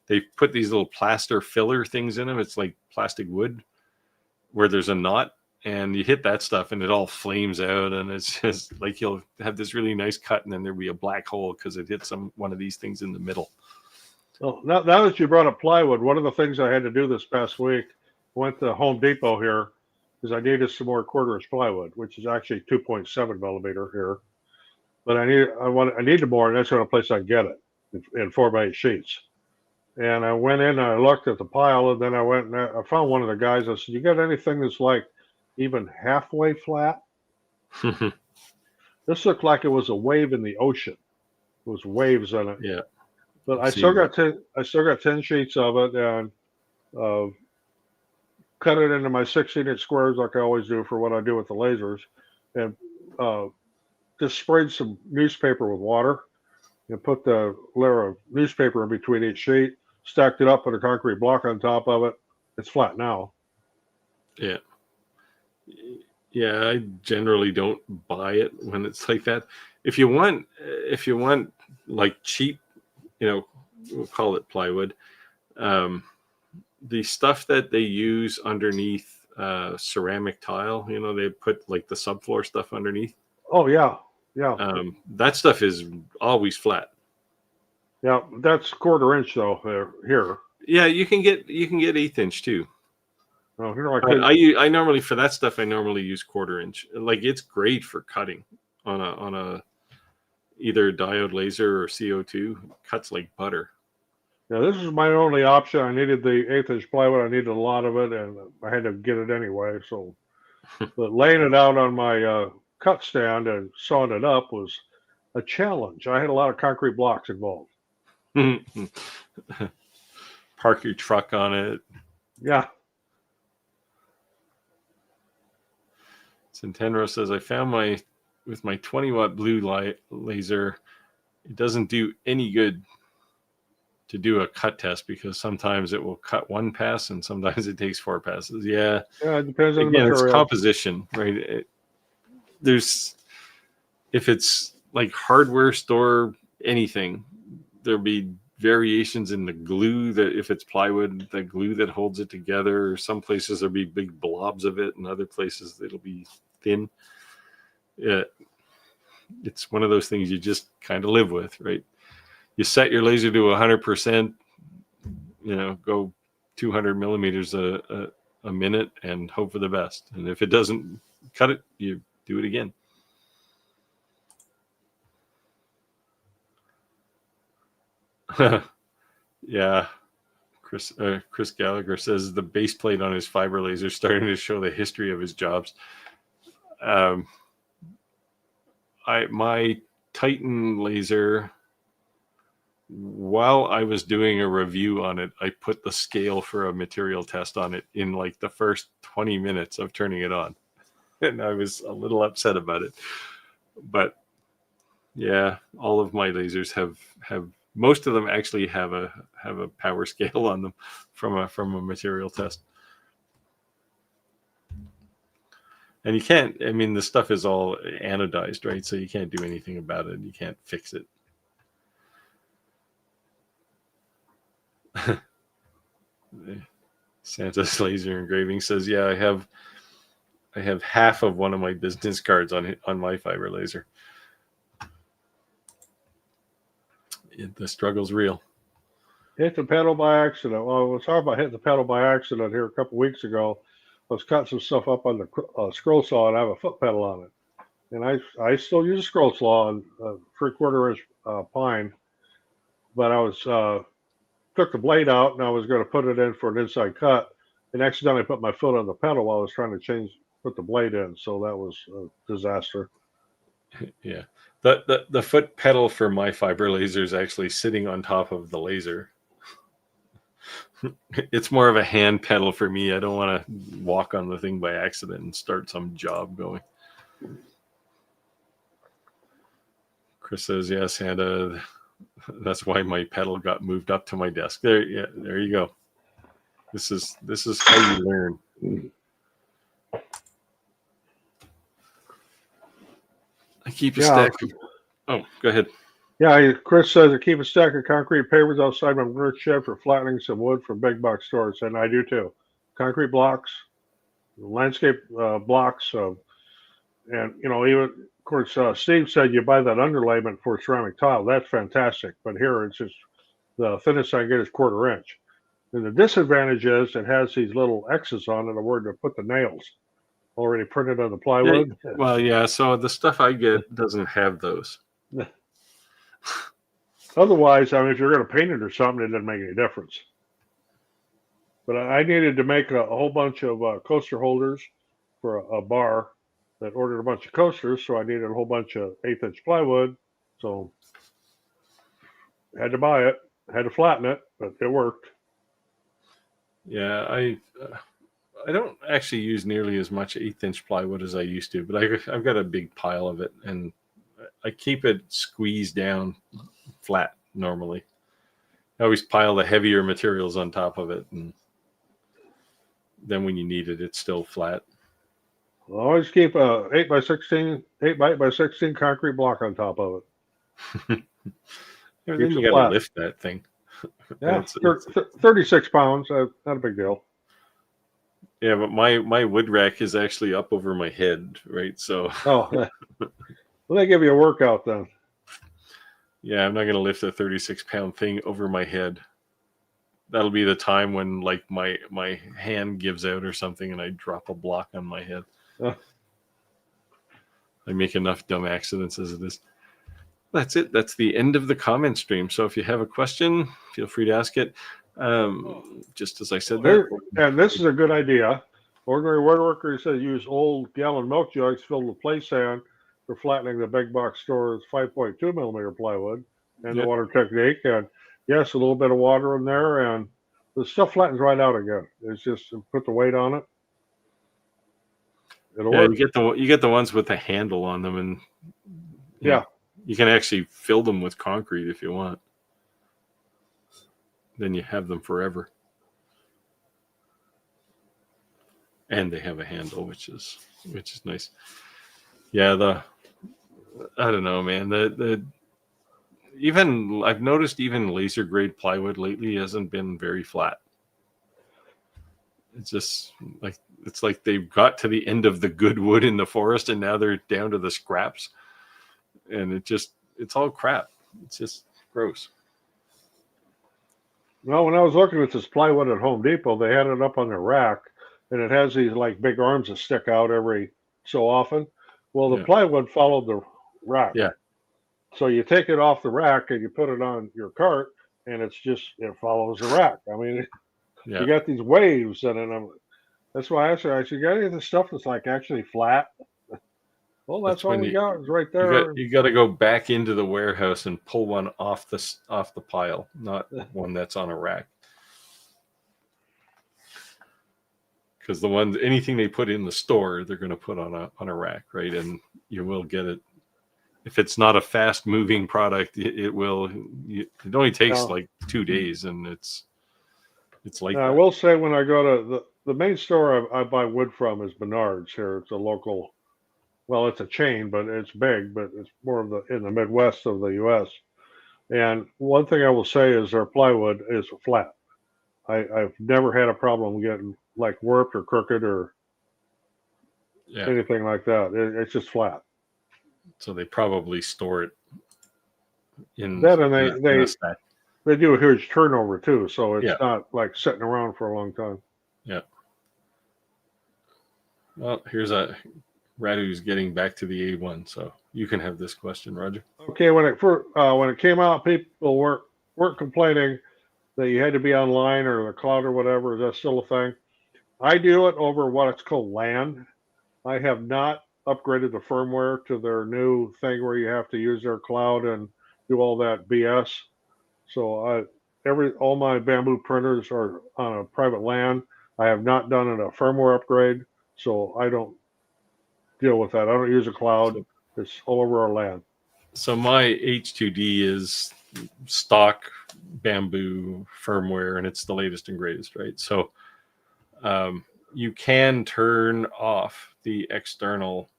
they put these little plaster filler things in them. It's like plastic wood where there's a knot, and you hit that stuff and it all flames out, and it's just like you'll have this really nice cut and then there'll be a black hole because it hit one of these things in the middle. Well, now that you brought up plywood, one of the things I had to do this past week, went to Home Depot here because I needed some more 1/4-inch plywood, which is actually 2.7 millimeter here. But I needed more, and that's the only place I can get it in 4x8 sheets. And I went in and I looked at the pile, and then I went and I found one of the guys. I said, "You got anything that's like even halfway flat?" This looked like it was a wave in the ocean. It was waves in it. Yeah. But I still got 10 sheets of it, and cut it into my 16-inch squares like I always do for what I do with the lasers, and just sprayed some newspaper with water and put the layer of newspaper in between each sheet, stacked it up, put a concrete block on top of it. It's flat now. Yeah. Yeah, I generally don't buy it when it's like that. If you want like cheap, we'll call it plywood, the stuff that they use underneath ceramic tile, they put like the subfloor stuff underneath. Oh yeah. That stuff is always flat. Yeah, that's 1/4-inch though here. Yeah, you can get 1/8 inch too. Oh, here I normally for that stuff I normally use 1/4-inch. Like it's great for cutting on a either diode laser or CO2. Cuts like butter. Yeah, this is my only option. I needed the 1/8-inch plywood. I needed a lot of it, and I had to get it anyway. So, but laying it out on my cut stand and sawing it up was a challenge. I had a lot of concrete blocks involved. Park your truck on it. Yeah. Centenro says, I found with my 20-watt blue light laser, it doesn't do any good to do a cut test because sometimes it will cut one pass and sometimes it takes 4 passes. Yeah. Yeah, it depends on the material. It's composition, right? If it's like hardware store, anything, there'll be variations in the glue that if it's plywood, the glue that holds it together. Some places there'll be big blobs of it, and other places it'll be thin. It's one of those things you just kind of live with, right? You set your laser to 100%, go 200 millimeters a minute and hope for the best. And if it doesn't cut it, you do it again. Yeah. Chris Gallagher says the base plate on his fiber laser is starting to show the history of his jobs. My Titan laser, while I was doing a review on it, I put the scale for a material test on it in like the first 20 minutes of turning it on. And I was a little upset about it. But yeah, all of my lasers have most of them actually have a power scale on them from a material test. And you can't, I mean, the stuff is all anodized, right? So you can't do anything about it. You can't fix it. Santa's laser engraving says, yeah, I have half of one of my business cards on my fiber laser. The struggle's real. Hit the pedal by accident. Well, I was talking about hitting the pedal by accident here a couple weeks ago. I was cutting some stuff up on the scroll saw, and I have a foot pedal on it. And I still use a scroll saw on 3/4 inch pine, but I was took the blade out and I was going to put it in for an inside cut, and accidentally put my foot on the pedal while I was trying to put the blade in. So that was a disaster. Yeah, the foot pedal for my fiber laser is actually sitting on top of the laser. It's more of a hand pedal for me. I don't want to walk on the thing by accident and start some job going. Chris says, yes, Santa. That's why my pedal got moved up to my desk. There, yeah, there you go. This is how you learn. I keep a stack. Oh, go ahead. Yeah, Chris says I keep a stack of concrete pavers outside my work shed for flattening some wood from big box stores, and I do too. Concrete blocks, landscape blocks, and even of course Steve said you buy that underlayment for ceramic tile. That's fantastic, but here it's just the thinnest I get is 1/4 inch. And the disadvantage is it has these little X's on it where to put the nails already printed on the plywood. Yeah, well, yeah. So the stuff I get doesn't have those. Otherwise, I mean, if you're going to paint it or something, it doesn't make any difference. But I needed to make a whole bunch of coaster holders for a bar that ordered a bunch of coasters, so I needed a whole bunch of 1/8 inch plywood. So I had to buy it, had to flatten it, but it worked. Yeah, I don't actually use nearly as much 1/8 inch plywood as I used to, but I've got a big pile of it, and I keep it squeezed down flat normally. I always pile the heavier materials on top of it, and then when you need it, it's still flat. I always keep a 8 by 16 concrete block on top of it. Then you got to lift that thing. Yeah, 36 pounds, not a big deal. Yeah, but my wood rack is actually up over my head, right? So well, they give you a workout then. Yeah, I'm not going to lift a 36-pound thing over my head. That'll be the time when like my hand gives out or something and I drop a block on my head. I make enough dumb accidents as it is. That's it. That's the end of the comment stream. So if you have a question, feel free to ask it. Just as I said there. And this is a good idea. Ordinary woodworker says use old gallon milk jugs filled with play sand for flattening the big box store's 5.2 millimeter plywood and the water technique. And yes, a little bit of water in there, and the stuff flattens right out again. It's just put the weight on it. It'll work. You get the ones with the handle on them, and you can actually fill them with concrete if you want. Then you have them forever. And they have a handle, which is nice. Yeah, I don't know, man. Even I've noticed even laser grade plywood lately hasn't been very flat. It's just like they've got to the end of the good wood in the forest and now they're down to the scraps. And it's all crap. It's just gross. Well, when I was looking at this plywood at Home Depot, they had it up on their rack, and it has these like big arms that stick out every so often. Well, the plywood followed the rack. Yeah. So you take it off the rack and you put it on your cart, and it follows the rack. I mean, Yeah. you got these waves, and that's why I said, you got any of the stuff that's like actually flat? Well, that's That's all when we got is right you there. got to go back into the warehouse and pull one off the pile, not one that's on a rack. Because anything they put in the store, they're going to put on a rack, right? And you will get it. If it's not a fast moving product, it will. It only takes Now, like 2 days, and it's like now, I that. will say when I go to the main store I buy wood from is Menards here. It's a local, well, it's a chain, but it's big, but it's more of in the Midwest of the U.S. And one thing I will say is their plywood is flat. I've never had a problem getting like warped or crooked or Yeah. anything like that. It's just flat. So they probably store it in That and in a stack. they do a huge turnover too, so it's Yeah. not like sitting around for a long time. Yeah. Well, here's a Radu's getting back to the A1, so you can have this question, Roger. Okay, when it came out, people weren't complaining that you had to be online or the cloud or whatever. Is that still a thing? I do it over what it's called LAN. I have not upgraded the firmware to their new thing where you have to use their cloud and do all that BS. So all my bamboo printers are on a private LAN. I have not done a firmware upgrade, so I don't deal with that. I don't use a cloud. So, It's all over our LAN. so my H2D is stock bamboo firmware, and it's the latest and greatest, right? So you can turn off the external,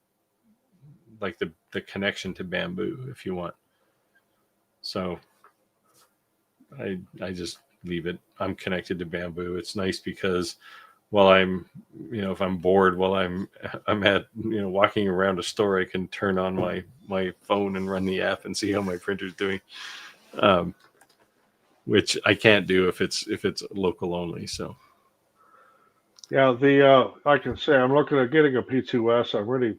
like the connection to bamboo if you want. So I just leave it. I'm connected to bamboo. It's nice because while I'm, if I'm bored while I'm at, walking around a store, I can turn on my phone and run the app and see how my printer's doing, which I can't do if it's local only. So Yeah, I can say I'm looking at getting a P2S. I'm really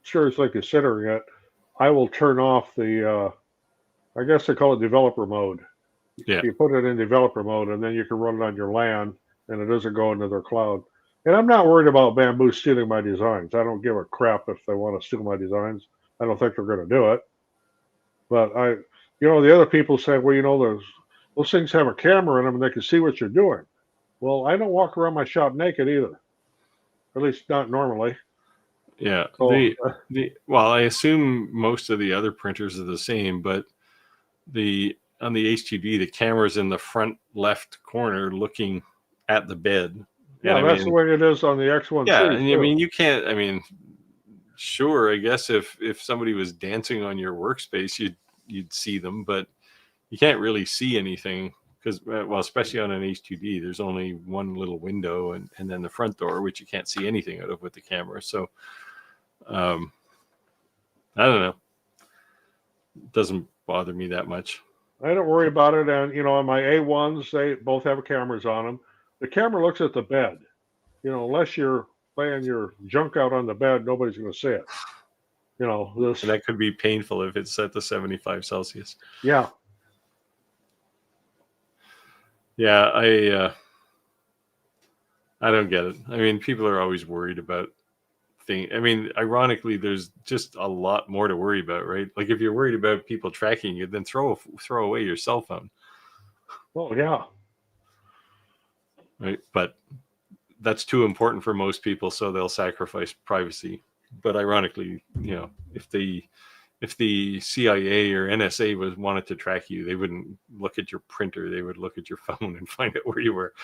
seriously considering it. I will turn off I guess they call it developer mode. yeah, You put it in developer mode, and then you can run it on your LAN, and it doesn't go into their cloud. And I'm not worried about Bamboo stealing my designs. I don't give a crap if they want to steal my designs. I don't think they're going to do it. But the other people say, well, those things have a camera in them, and they can see what you're doing. Well, I don't walk around my shop naked either. At least not normally. yeah. So Well, I assume most of the other printers are the same, but on the HTV, the camera's in the front left corner looking at the bed. yeah, that's the way it is on the X1 Yeah, series. and I mean, you can't. I mean, sure, I guess if somebody was dancing on your workspace, you'd see them, but you can't really see anything because, well, especially on an H2D, there's only one little window and then the front door, which you can't see anything out of with the camera. So, I don't know. It doesn't bother me that much. I don't worry about it. And on my A1s, they both have cameras on them. The camera looks at the bed. Unless you're laying your junk out on the bed, nobody's going to see it. This. And that could be painful if it's set to 75 Celsius. Yeah. Yeah, I don't get it. I mean, people are always worried about things. I mean, ironically, there's just a lot more to worry about, right? Like if you're worried about people tracking you, then throw away your cell phone. Oh yeah. Right, but that's too important for most people, so they'll sacrifice privacy. But ironically, if the CIA or NSA wanted to track you, they wouldn't look at your printer. They would look at your phone and find out where you were.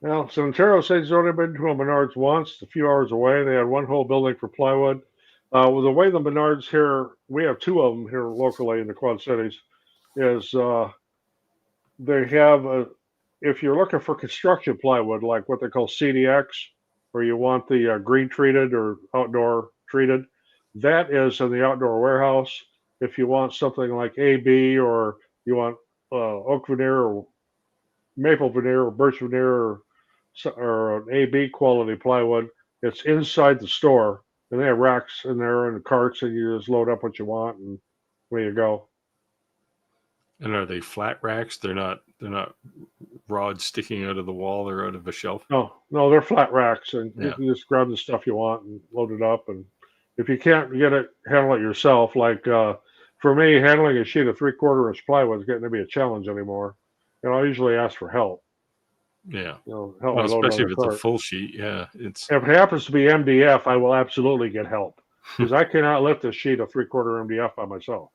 Well, so Ontario says he's only been to a Menards once, a few hours away. They had one whole building for plywood. With the way the Menards here, we have two of them here locally in the Quad Cities, is they have if you're looking for construction plywood, like what they call CDX, where you want the green treated or outdoor treated, that is in the outdoor warehouse. If you want something like AB or you want oak veneer or maple veneer or birch veneer or an AB quality plywood, it's inside the store, and they have racks in there and carts, and you just load up what you want, and there you go. And are they flat racks? They're not rods sticking out of the wall or out of a shelf. No, they're flat racks, and you Yeah. can just grab the stuff you want and load it up. And if you can't handle it yourself, like for me, handling a sheet of 3/4 inch plywood is getting to be a challenge anymore. And I usually ask for help. Yeah. Help Well, me load especially another if it's a cart. full sheet. Yeah. It's If it happens to be MDF, I will absolutely get help because I cannot lift a sheet of 3/4 MDF by myself.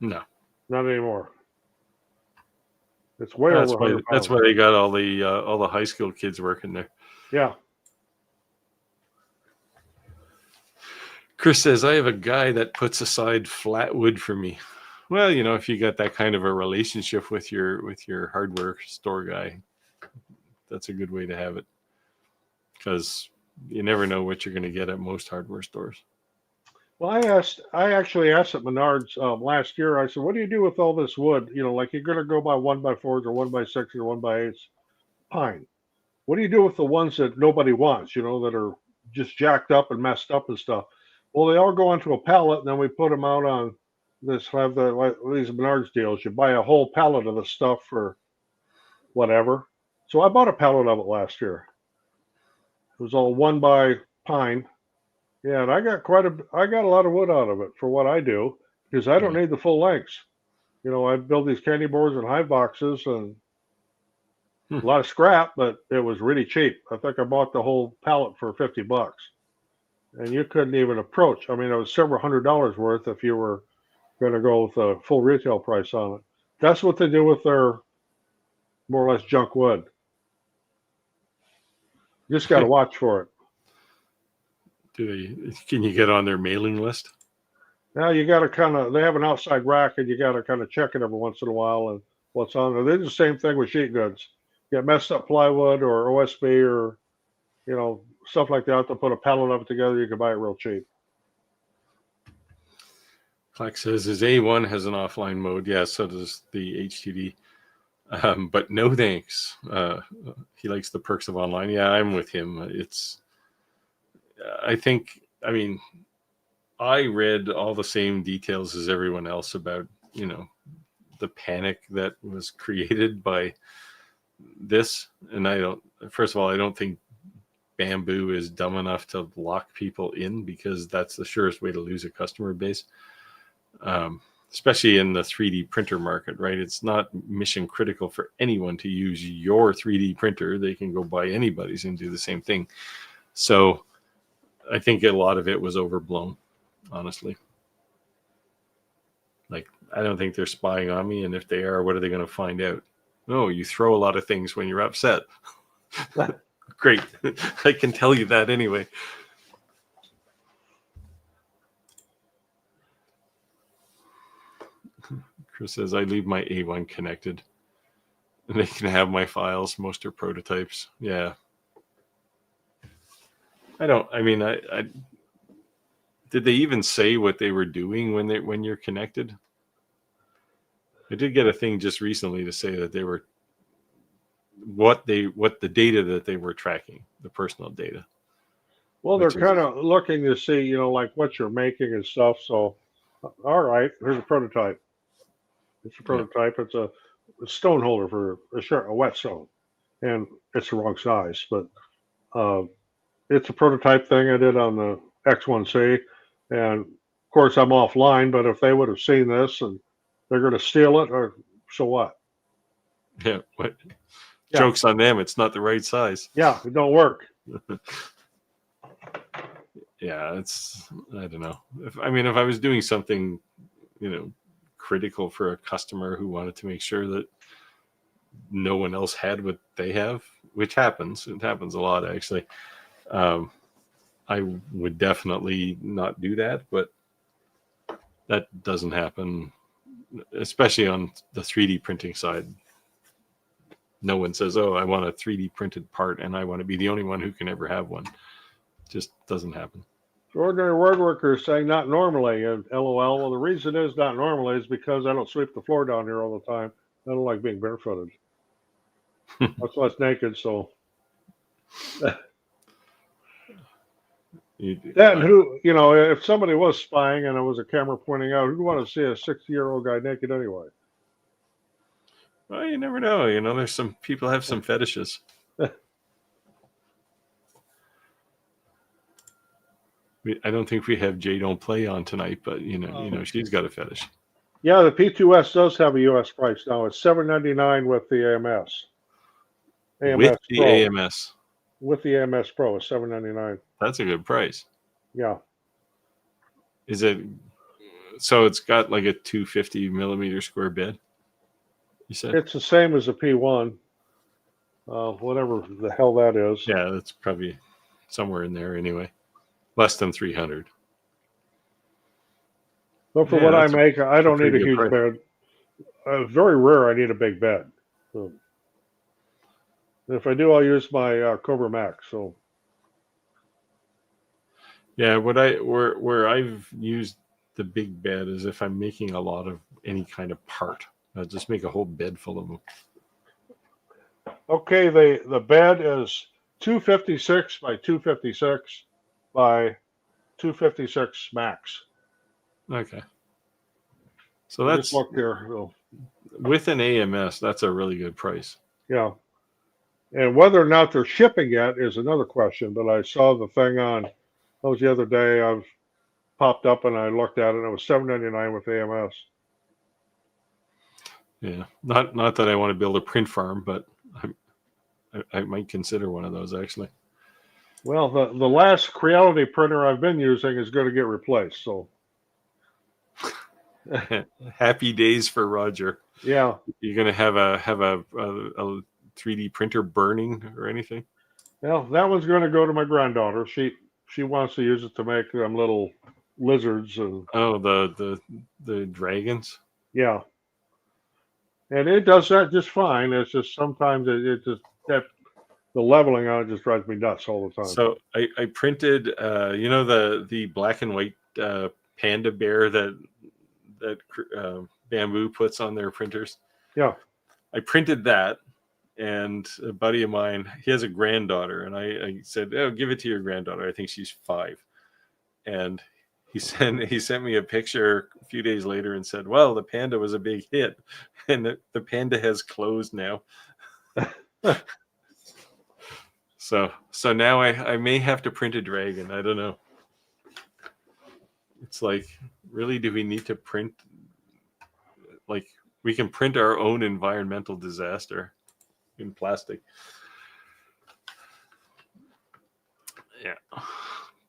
no. Not anymore. It's way That's over why 100 that's pounds. why they got all the high school kids working there. Yeah. Chris says, I have a guy that puts aside flat wood for me. Well, if you got that kind of a relationship with your hardware store guy, that's a good way to have it, because you never know what you're going to get at most hardware stores. Well, I actually asked at Menards last year. I said, "What do you do with all this wood? Like you're going to go by 1x4s or 1x6s or 1x8s, pine. What do you do with the ones that nobody wants? That are just jacked up and messed up and stuff." Well, they all go onto a pallet, and then we put them out on these Menards deals. You buy a whole pallet of the stuff for whatever. So I bought a pallet of it last year. It was all 1x pine. Yeah, and I got a lot of wood out of it for what I do because I don't Yeah. need the full lengths. I build these candy boards in high boxes and a lot of scrap, but it was really cheap. I think I bought the whole pallet for $50, and you couldn't even approach. I mean, it was several $100s worth if you were going to go with a full retail price on it. That's what they do with their more or less junk wood. You just got to watch for it. Can you get on their mailing list? Now you got to they have an outside rack, and you got to kind of check it every once in a while and what's on there. They do the same thing with sheet goods. Get messed up plywood or OSB or stuff like that. They'll put a pallet of it together. You can buy it real cheap. Clark says his A1 has an offline mode. Yeah, so does the HTD. But no thanks. He likes the perks of online. Yeah, I'm with him. I read all the same details as everyone else about, the panic that was created by this. And first of all, I don't think Bamboo is dumb enough to lock people in, because that's the surest way to lose a customer base. Especially in the 3D printer market, right? It's not mission critical for anyone to use your 3D printer. They can go buy anybody's and do the same thing. So I think a lot of it was overblown, honestly. Like, I don't think they're spying on me. And if they are, what are they going to find out? No, you throw a lot of things when you're upset. Great. I can tell you that anyway. Chris says, I leave my A1 connected and they can have my files. Most are prototypes. Yeah. I did they even say what they were doing when you're connected? I did get a thing just recently to say that they were what the data that they were tracking, the personal data. Well, they're kind of looking to see, like what you're making and stuff. So, all right, here's a prototype. It's a prototype. Yeah. It's a stone holder for a wet stone, and it's the wrong size, but it's a prototype thing I did on the X1C, and of course I'm offline. But if they would have seen this and they're going to steal it, or so what? Yeah, what? Yeah. Joke's on them. It's not the right size. Yeah, it don't work. Yeah, I don't know. If I was doing something, critical for a customer who wanted to make sure that no one else had what they have, which happens. It happens a lot, actually. I would definitely not do that, but that doesn't happen, especially on the 3D printing side. No one says, oh, I want a 3D printed part and I want to be the only one who can ever have one. Just doesn't happen. Ordinary woodworkers saying not normally, and LOL. Well, the reason is not normally is because I don't sweep the floor down here all the time. I don't like being barefooted. That's why it's naked, so. Then who, if somebody was spying and there was a camera pointing out, who'd want to see a 60-year-old guy naked anyway? Well, you never know. There's some people have some fetishes. I don't think we have Jay Don't Play on tonight, but she's got a fetish. Yeah, the P2S does have a US price now. It's $799 with the AMS. With AMS the Pro. AMS. With the AMS Pro, it's $799. That's a good price. Yeah. Is it? So it's got like a 250 millimeter square bed. You said it's the same as a P1, whatever the hell that is. Yeah, that's probably somewhere in there anyway. Less than 300. But for Yeah, what I that's make, I don't need pretty a good huge price. bed. Very rare I need a big bed. So, if I do, I'll use my Cobra Max. So Yeah, where I've used the big bed is if I'm making a lot of any kind of part. I'll just make a whole bed full of them. okay, the bed is 256 by 256 by 256 max. Okay. So I that's just looked here. So, with an AMS, that's a really good price. yeah. And whether or not they're shipping yet is another question. But I saw the thing on, that was the other day. I've popped up and I looked at it and it was $799 with AMS. Yeah. Not that I want to build a print farm, but I might consider one of those actually. Well, the last Creality printer I've been using is going to get replaced. So Happy days for Roger. yeah. You're gonna have a 3D printer burning or anything? Well, that one's going to go to my granddaughter. She wants to use it to make them little lizards and Oh, the dragons. yeah. And it does that just fine. It's just sometimes it just that the leveling on it just drives me nuts all the time. So I printed the black and white panda bear that Bamboo puts on their printers. Yeah. I printed that, and a buddy of mine, he has a granddaughter, and I said, "Oh, give it to your granddaughter. I think she's 5." And he sent me a picture a few days later and said, "Well, the panda was a big hit, and the panda has closed now." So now I may have to print a dragon. I don't know. It's like, really, do we need to print? Like, we can print our own environmental disaster in plastic. Yeah.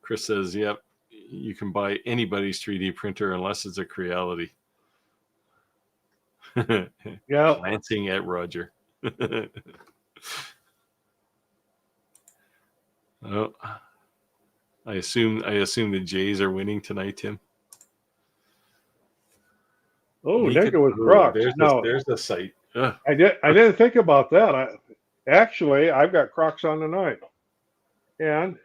Chris says, "Yep, you can buy anybody's 3D printer unless it's a Creality." Yeah. Glancing at Roger. Oh, I assume the Jays are winning tonight, Tim. Oh, naked with Crocs. There's the site. Ugh. I didn't think about that. I've got Crocs on tonight, and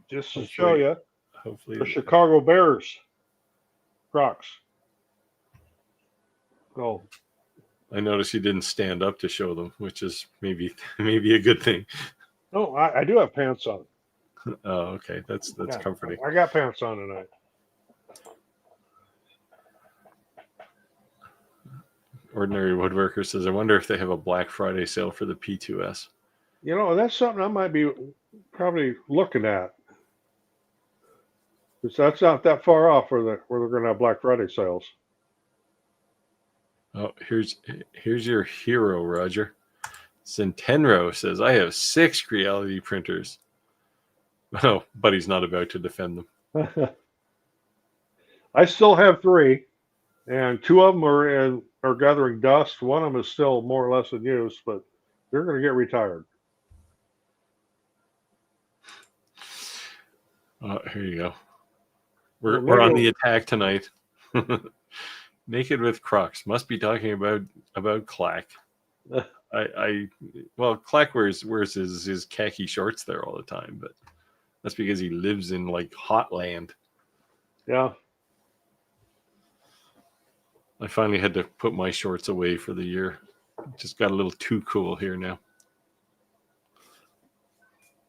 just to show you, Hopefully, the Chicago Bears Crocs. Oh, I noticed you didn't stand up to show them, which is maybe a good thing. no, I do have pants on. Oh, okay, that's Yeah, comforting. I got pants on tonight. Ordinary Woodworker says, "I wonder if they have a Black Friday sale for the P2S." You know, that's something I might be probably looking at. Because that's not that far off where they're going to have Black Friday sales. Oh, here's your hero, Roger. Centenro says, "I have 6 Creality printers." Oh, but he's not about to defend them. I still have 3, and 2 of them are gathering dust. One of them is still more or less in use, but they're going to get retired. Oh, here you go. We're on the attack tonight. Naked with Crocs must be talking about Clack. Clack wears his khaki shorts there all the time, but that's because he lives in like hot land. Yeah. I finally had to put my shorts away for the year. Just got a little too cool here now.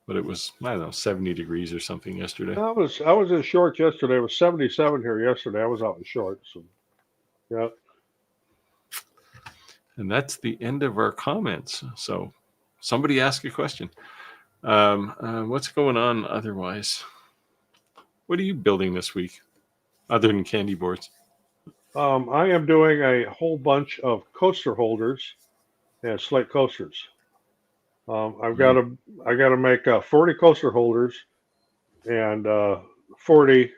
But it was, I don't know, 70 degrees or something yesterday. I was in shorts yesterday. It was 77 here yesterday. I was out in shorts. So, yeah. And that's the end of our comments. So somebody ask a question. What's going on otherwise? What are you building this week other than candy boards? I am doing a whole bunch of coaster holders and slate coasters. I've got to I got to make 40 coaster holders and 40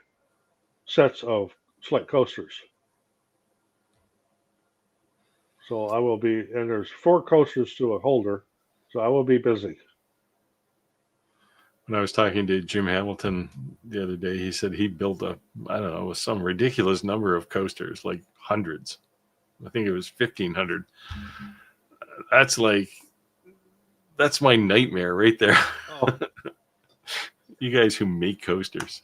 sets of slate coasters. So I will be, and there's 4 coasters to a holder, so I will be busy. When I was talking to Jim Hamilton the other day, he said he built I don't know, some ridiculous number of coasters, like hundreds. I think it was 1,500. That's my nightmare right there. Oh, You guys who make coasters.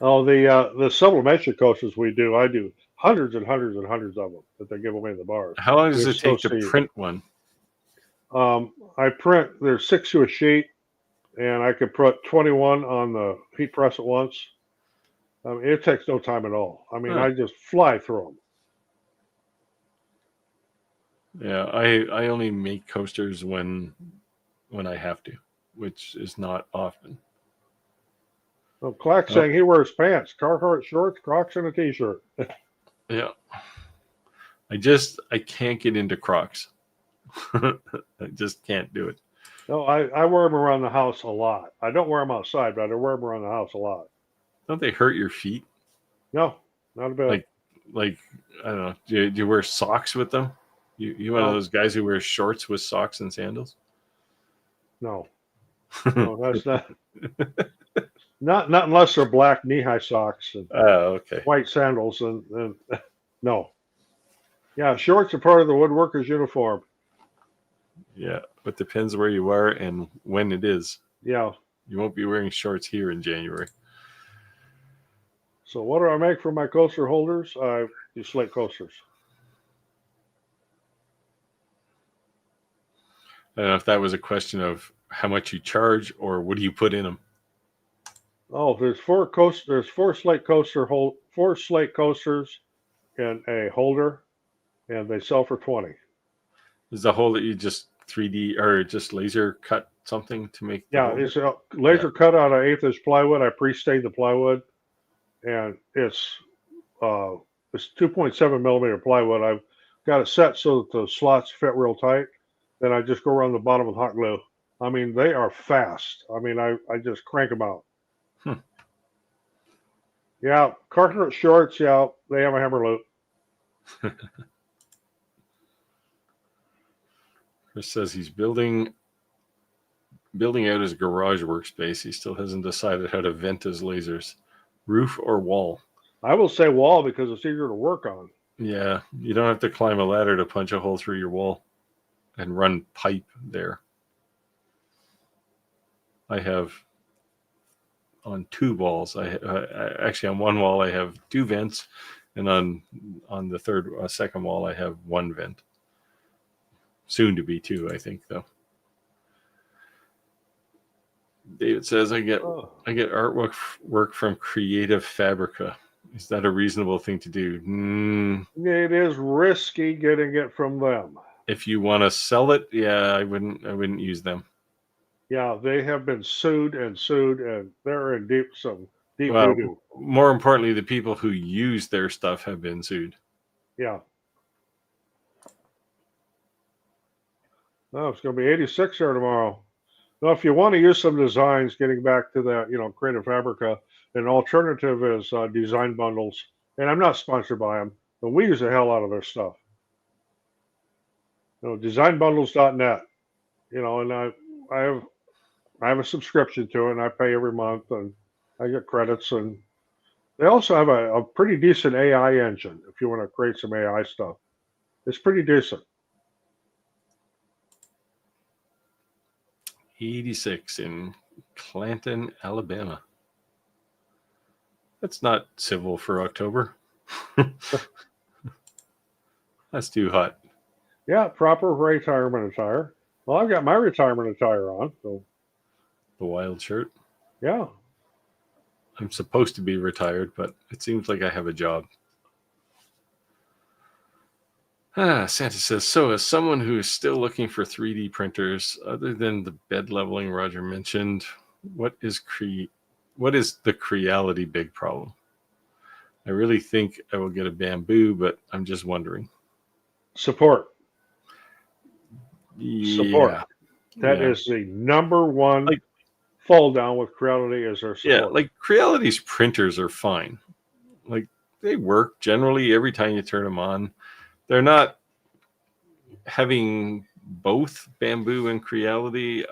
oh, the sublimation coasters I do hundreds and hundreds and hundreds of them that they give away in the bars. How long does They're it take so to steep. print one? I print, there's 6 to a sheet, and I could put 21 on the heat press at once. It takes no time at all. I mean, Huh. I just fly through them. Yeah, I only make coasters when I have to, which is not often. So Clack's saying he wears pants, Carhartt shorts, Crocs, and a t-shirt. Yeah. I can't get into Crocs. I just can't do it. No, I wear them around the house a lot. I don't wear them outside, but I wear them around the house a lot. Don't they hurt your feet? No, not a bit. Like I don't know. Do you wear socks with them? You one of those guys who wears shorts with socks and sandals? No, that's not unless they're black knee-high socks and okay. white sandals and no. Yeah, shorts are part of the woodworker's uniform. Yeah, but depends where you are and when it is. Yeah. You won't be wearing shorts here in January. So what do I make for my coaster holders? I do slate coasters. I don't know if that was a question of how much you charge or what do you put in them. Oh, there's 4 slate coasters in a holder, and they sell for 20. Is the hole that you just 3D or just laser cut something to make? Yeah, it's a laser cut out of 1/8 inch plywood. I pre-stained the plywood, and it's 2.7 millimeter plywood. I've got it set so that the slots fit real tight. Then I just go around the bottom with hot glue. I mean, they are fast. I mean, I just crank them out. Yeah, Carhartt shorts. Yeah, they have a hammer loop. Chris says he's building out his garage workspace. He still hasn't decided how to vent his lasers, roof or wall. I will say wall because it's easier to work on. Yeah, you don't have to climb a ladder to punch a hole through your wall and run pipe there. I have on 2 walls. I actually on one wall I have 2 vents, and on the second wall I have 1 vent. Soon to be 2, I think, though. David says I get artwork from Creative Fabrica. Is that a reasonable thing to do? It is risky getting it from them. If you want to sell it, yeah, I wouldn't use them. Yeah, they have been sued, and they're in deep doo-doo. More importantly, the people who use their stuff have been sued. Yeah. Oh, it's going to be 86 there tomorrow. Now, if you want to use some designs, getting back to that, Creative Fabrica, an alternative is design bundles. And I'm not sponsored by them, but we use the hell out of their stuff. Designbundles.net. And I have a subscription to it, and I pay every month, and I get credits. And they also have a pretty decent AI engine if you want to create some AI stuff. It's pretty decent. 86 in Clanton, Alabama. That's not civil for October. That's too hot. Yeah, proper retirement attire. Well, I've got my retirement attire on, so. The wild shirt. Yeah. I'm supposed to be retired, but it seems like I have a job. Santa says, so as someone who is still looking for 3D printers, other than the bed leveling Roger mentioned, what is the Creality big problem? I really think I will get a bamboo, but I'm just wondering. Support. Yeah. That is the number one fall down with Creality is their support. Yeah, like Creality's printers are fine. Like they work generally every time you turn them on. They're not having both bamboo and Creality.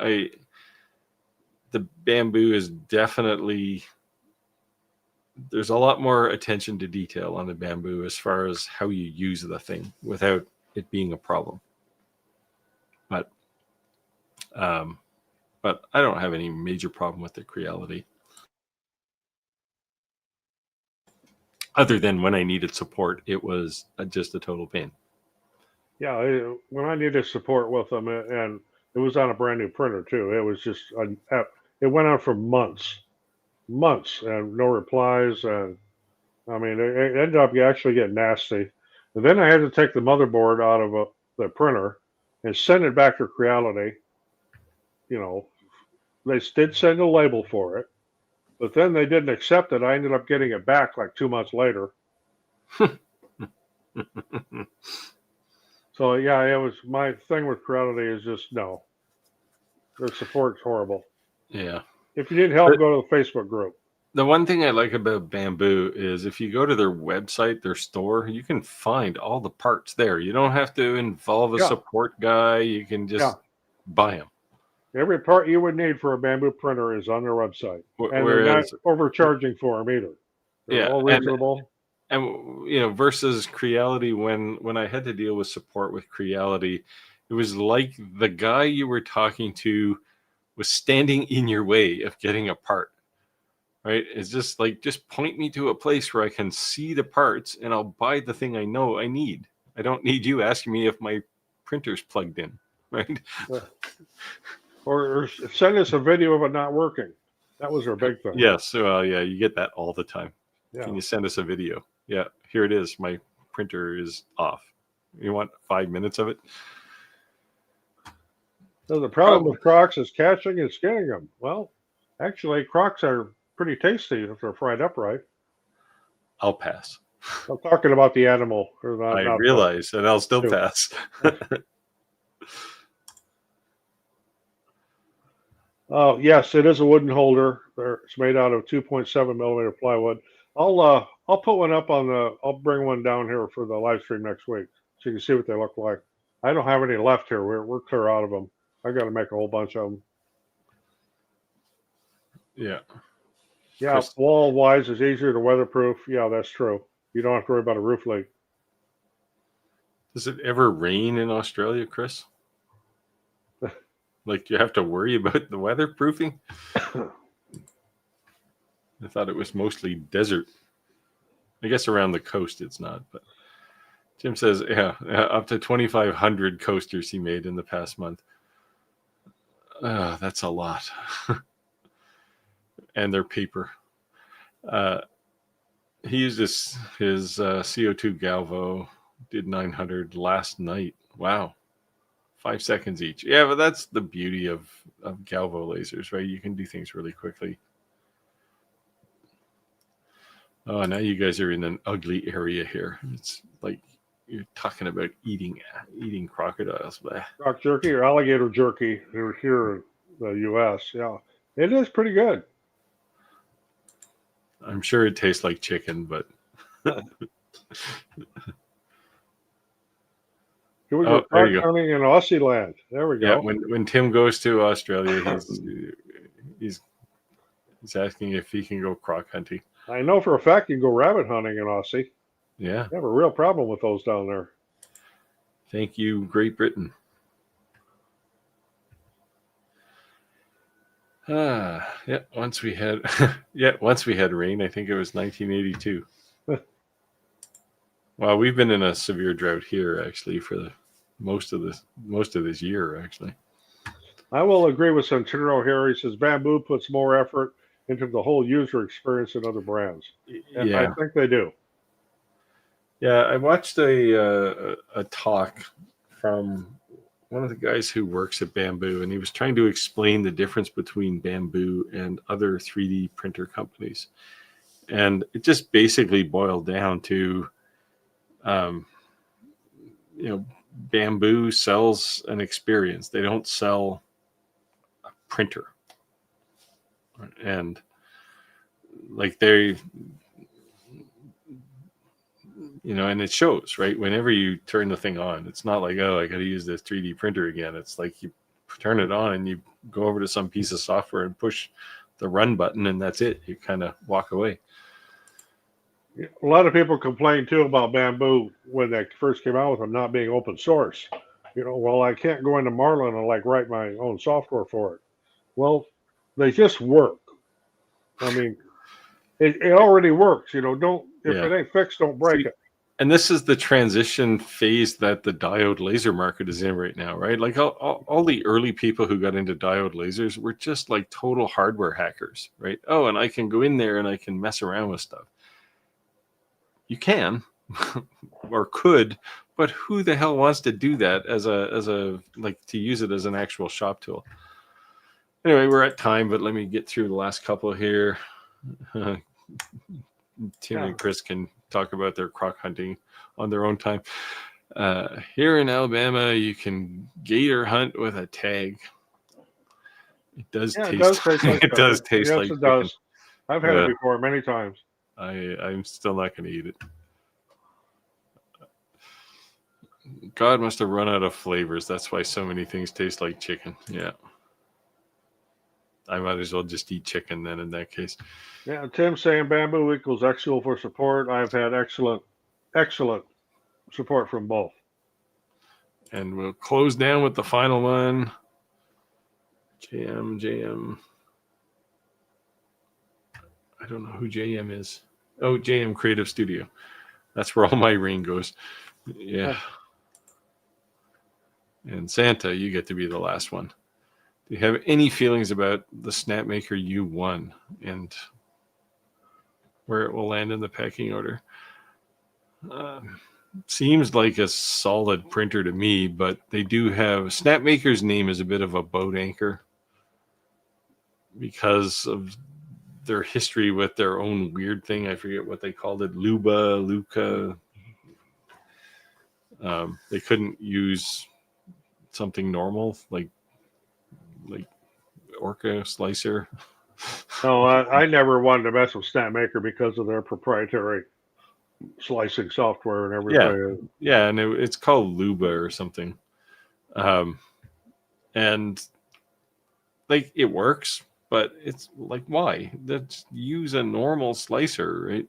The bamboo is definitely, there's a lot more attention to detail on the bamboo as far as how you use the thing without it being a problem. But I don't have any major problem with the Creality. Other than when I needed support, it was just a total pain. Yeah, when I needed support with them, and it was on a brand new printer too. It was just it went on for months, and no replies, and I mean it ended up actually getting nasty. And then I had to take the motherboard out of the printer and send it back to Creality. You know, they did send a label for it, but then they didn't accept it. I ended up getting it back like 2 months later. So yeah, it was my thing with Creality is just no. Their support's horrible. Yeah. If you need help, go to the Facebook group. The one thing I like about Bamboo is if you go to their website, their store, you can find all the parts there. You don't have to involve a support guy. You can just buy them. Every part you would need for a Bamboo printer is on their website. And they're not overcharging for them either. They're all reasonable. And versus Creality, when I had to deal with support with Creality, it was like the guy you were talking to was standing in your way of getting a part. Right? It's just like, just point me to a place where I can see the parts and I'll buy the thing I know I need. I don't need you asking me if my printer's plugged in, right? Or send us a video of it not working. That was our big thing. Yes. Well, yeah, you get that all the time. Yeah. Can you send us a video? Yeah, here it is. My printer is off. You want 5 minutes of it? So the problem with Crocs is catching and skinning them. Well, actually, Crocs are pretty tasty if they're fried up right. I'll pass. I'm talking about the animal. I realize, and I'll still pass. Oh, yes, it is a wooden holder. It's made out of 2.7 millimeter plywood. I'll put one up I'll bring one down here for the live stream next week so you can see what they look like. I don't have any left here. We're clear out of them. I got to make a whole bunch of them. Yeah. Yeah, wall-wise is easier to weatherproof. Yeah, that's true. You don't have to worry about a roof leak. Does it ever rain in Australia, Chris? Like, you have to worry about the weatherproofing? I thought it was mostly desert. I guess around the coast it's not, but Jim says, yeah, up to 2,500 coasters he made in the past month. That's a lot. And their paper. He used his CO2 Galvo, did 900 last night. Wow. 5 seconds each. Yeah, but that's the beauty of Galvo lasers, right? You can do things really quickly. Oh, now you guys are in an ugly area here. It's like you're talking about eating crocodiles. Croc jerky or alligator jerky here in the U.S. Yeah, it is pretty good. I'm sure it tastes like chicken, but Here we go. Croc hunting in Aussie land. There we go. Yeah, when Tim goes to Australia, he's asking if he can go croc hunting. I know for a fact you can go rabbit hunting in Aussie. Yeah. They have a real problem with those down there. Thank you, Great Britain. Yeah, once we had rain. I think it was 1982. Well, we've been in a severe drought here actually for most of this year actually. I will agree with Centuro here. He says Bamboo puts more effort into the whole user experience than other brands. And I think they do. Yeah, I watched a talk from one of the guys who works at Bamboo, and he was trying to explain the difference between Bamboo and other 3D printer companies. And it just basically boiled down to, um, you know, Bamboo sells an experience. They don't sell a printer. And like they, and it shows, right? Whenever you turn the thing on, it's not like, oh, I got to use this 3D printer again. It's like you turn it on and you go over to some piece of software and push the run button, and that's it. You kind of walk away. A lot of people complain too about Bamboo when they first came out with them not being open source. Well, I can't go into Marlin and like write my own software for it. Well, they just work. I mean, it already works. Don't if Yeah. it ain't fixed, don't break it. And this is the transition phase that the diode laser market is in right now, right? Like all the early people who got into diode lasers were just like total hardware hackers, right? Oh, and I can go in there and I can mess around with stuff. You can or could, but who the hell wants to do that as a like to use it as an actual shop tool? Anyway, we're at time, but let me get through the last couple here. Tim and Chris can talk about their croc hunting on their own time. Here in Alabama, you can gator hunt with a tag. It does taste. It does taste like it does taste yes, like it chicken. does. I've had it before many times. I'm still not going to eat it. God must have run out of flavors. That's why so many things taste like chicken. Yeah. I might as well just eat chicken then in that case. Yeah, Tim's saying Bamboo equals Exial for support. I've had excellent support from both. And we'll close down with the final one. JM. I don't know who JM is. Oh, JM Creative Studio. That's where all my rain goes. Yeah. And Santa, you get to be the last one. Do you have any feelings about the Snapmaker U1 and where it will land in the packing order? Seems like a solid printer to me, but they do have Snapmaker's name is a bit of a boat anchor because of their history with their own weird thing. I forget what they called it. Luca. They couldn't use something normal like Orca Slicer. No, I never wanted to mess with Snapmaker because of their proprietary slicing software and everything. Yeah, and it's called Luba or something. And like it works, but it's like, why? Let's use a normal slicer, right?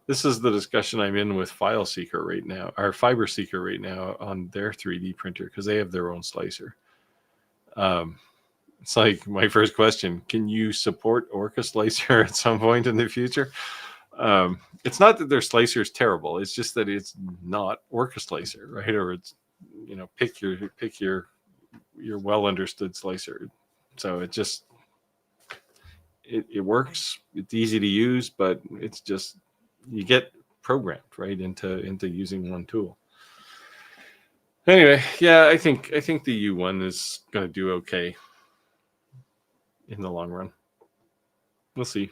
This is the discussion I'm in with FileSeeker right now, or FiberSeeker right now on their 3D printer because they have their own slicer. It's like my first question: can you support Orca Slicer at some point in the future? It's not that their slicer is terrible; it's just that it's not Orca Slicer, right? Or it's pick your well understood slicer. So it just it works. It's easy to use, but it's just you get programmed right into using one tool. Anyway, yeah, I think the U1 is going to do okay in the long run. We'll see.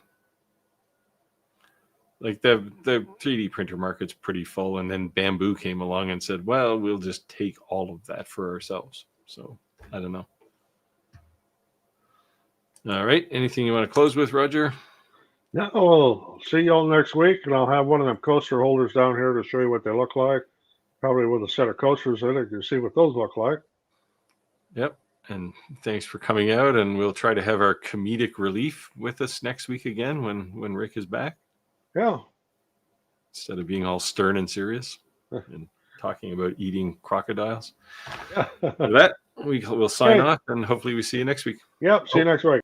Like the 3D printer market's pretty full, and then Bamboo came along and said, well, we'll just take all of that for ourselves. So I don't know. All right. Anything you want to close with, Roger? No, we'll see you all next week, and I'll have one of them coaster holders down here to show you what they look like. Probably with a set of coasters in it, you can see what those look like. Yep. And thanks for coming out, and we'll try to have our comedic relief with us next week again when Rick is back. Yeah. Instead of being all stern and serious and talking about eating crocodiles. Yeah. For that, we'll sign off, and hopefully we see you next week. Yep. See you next week.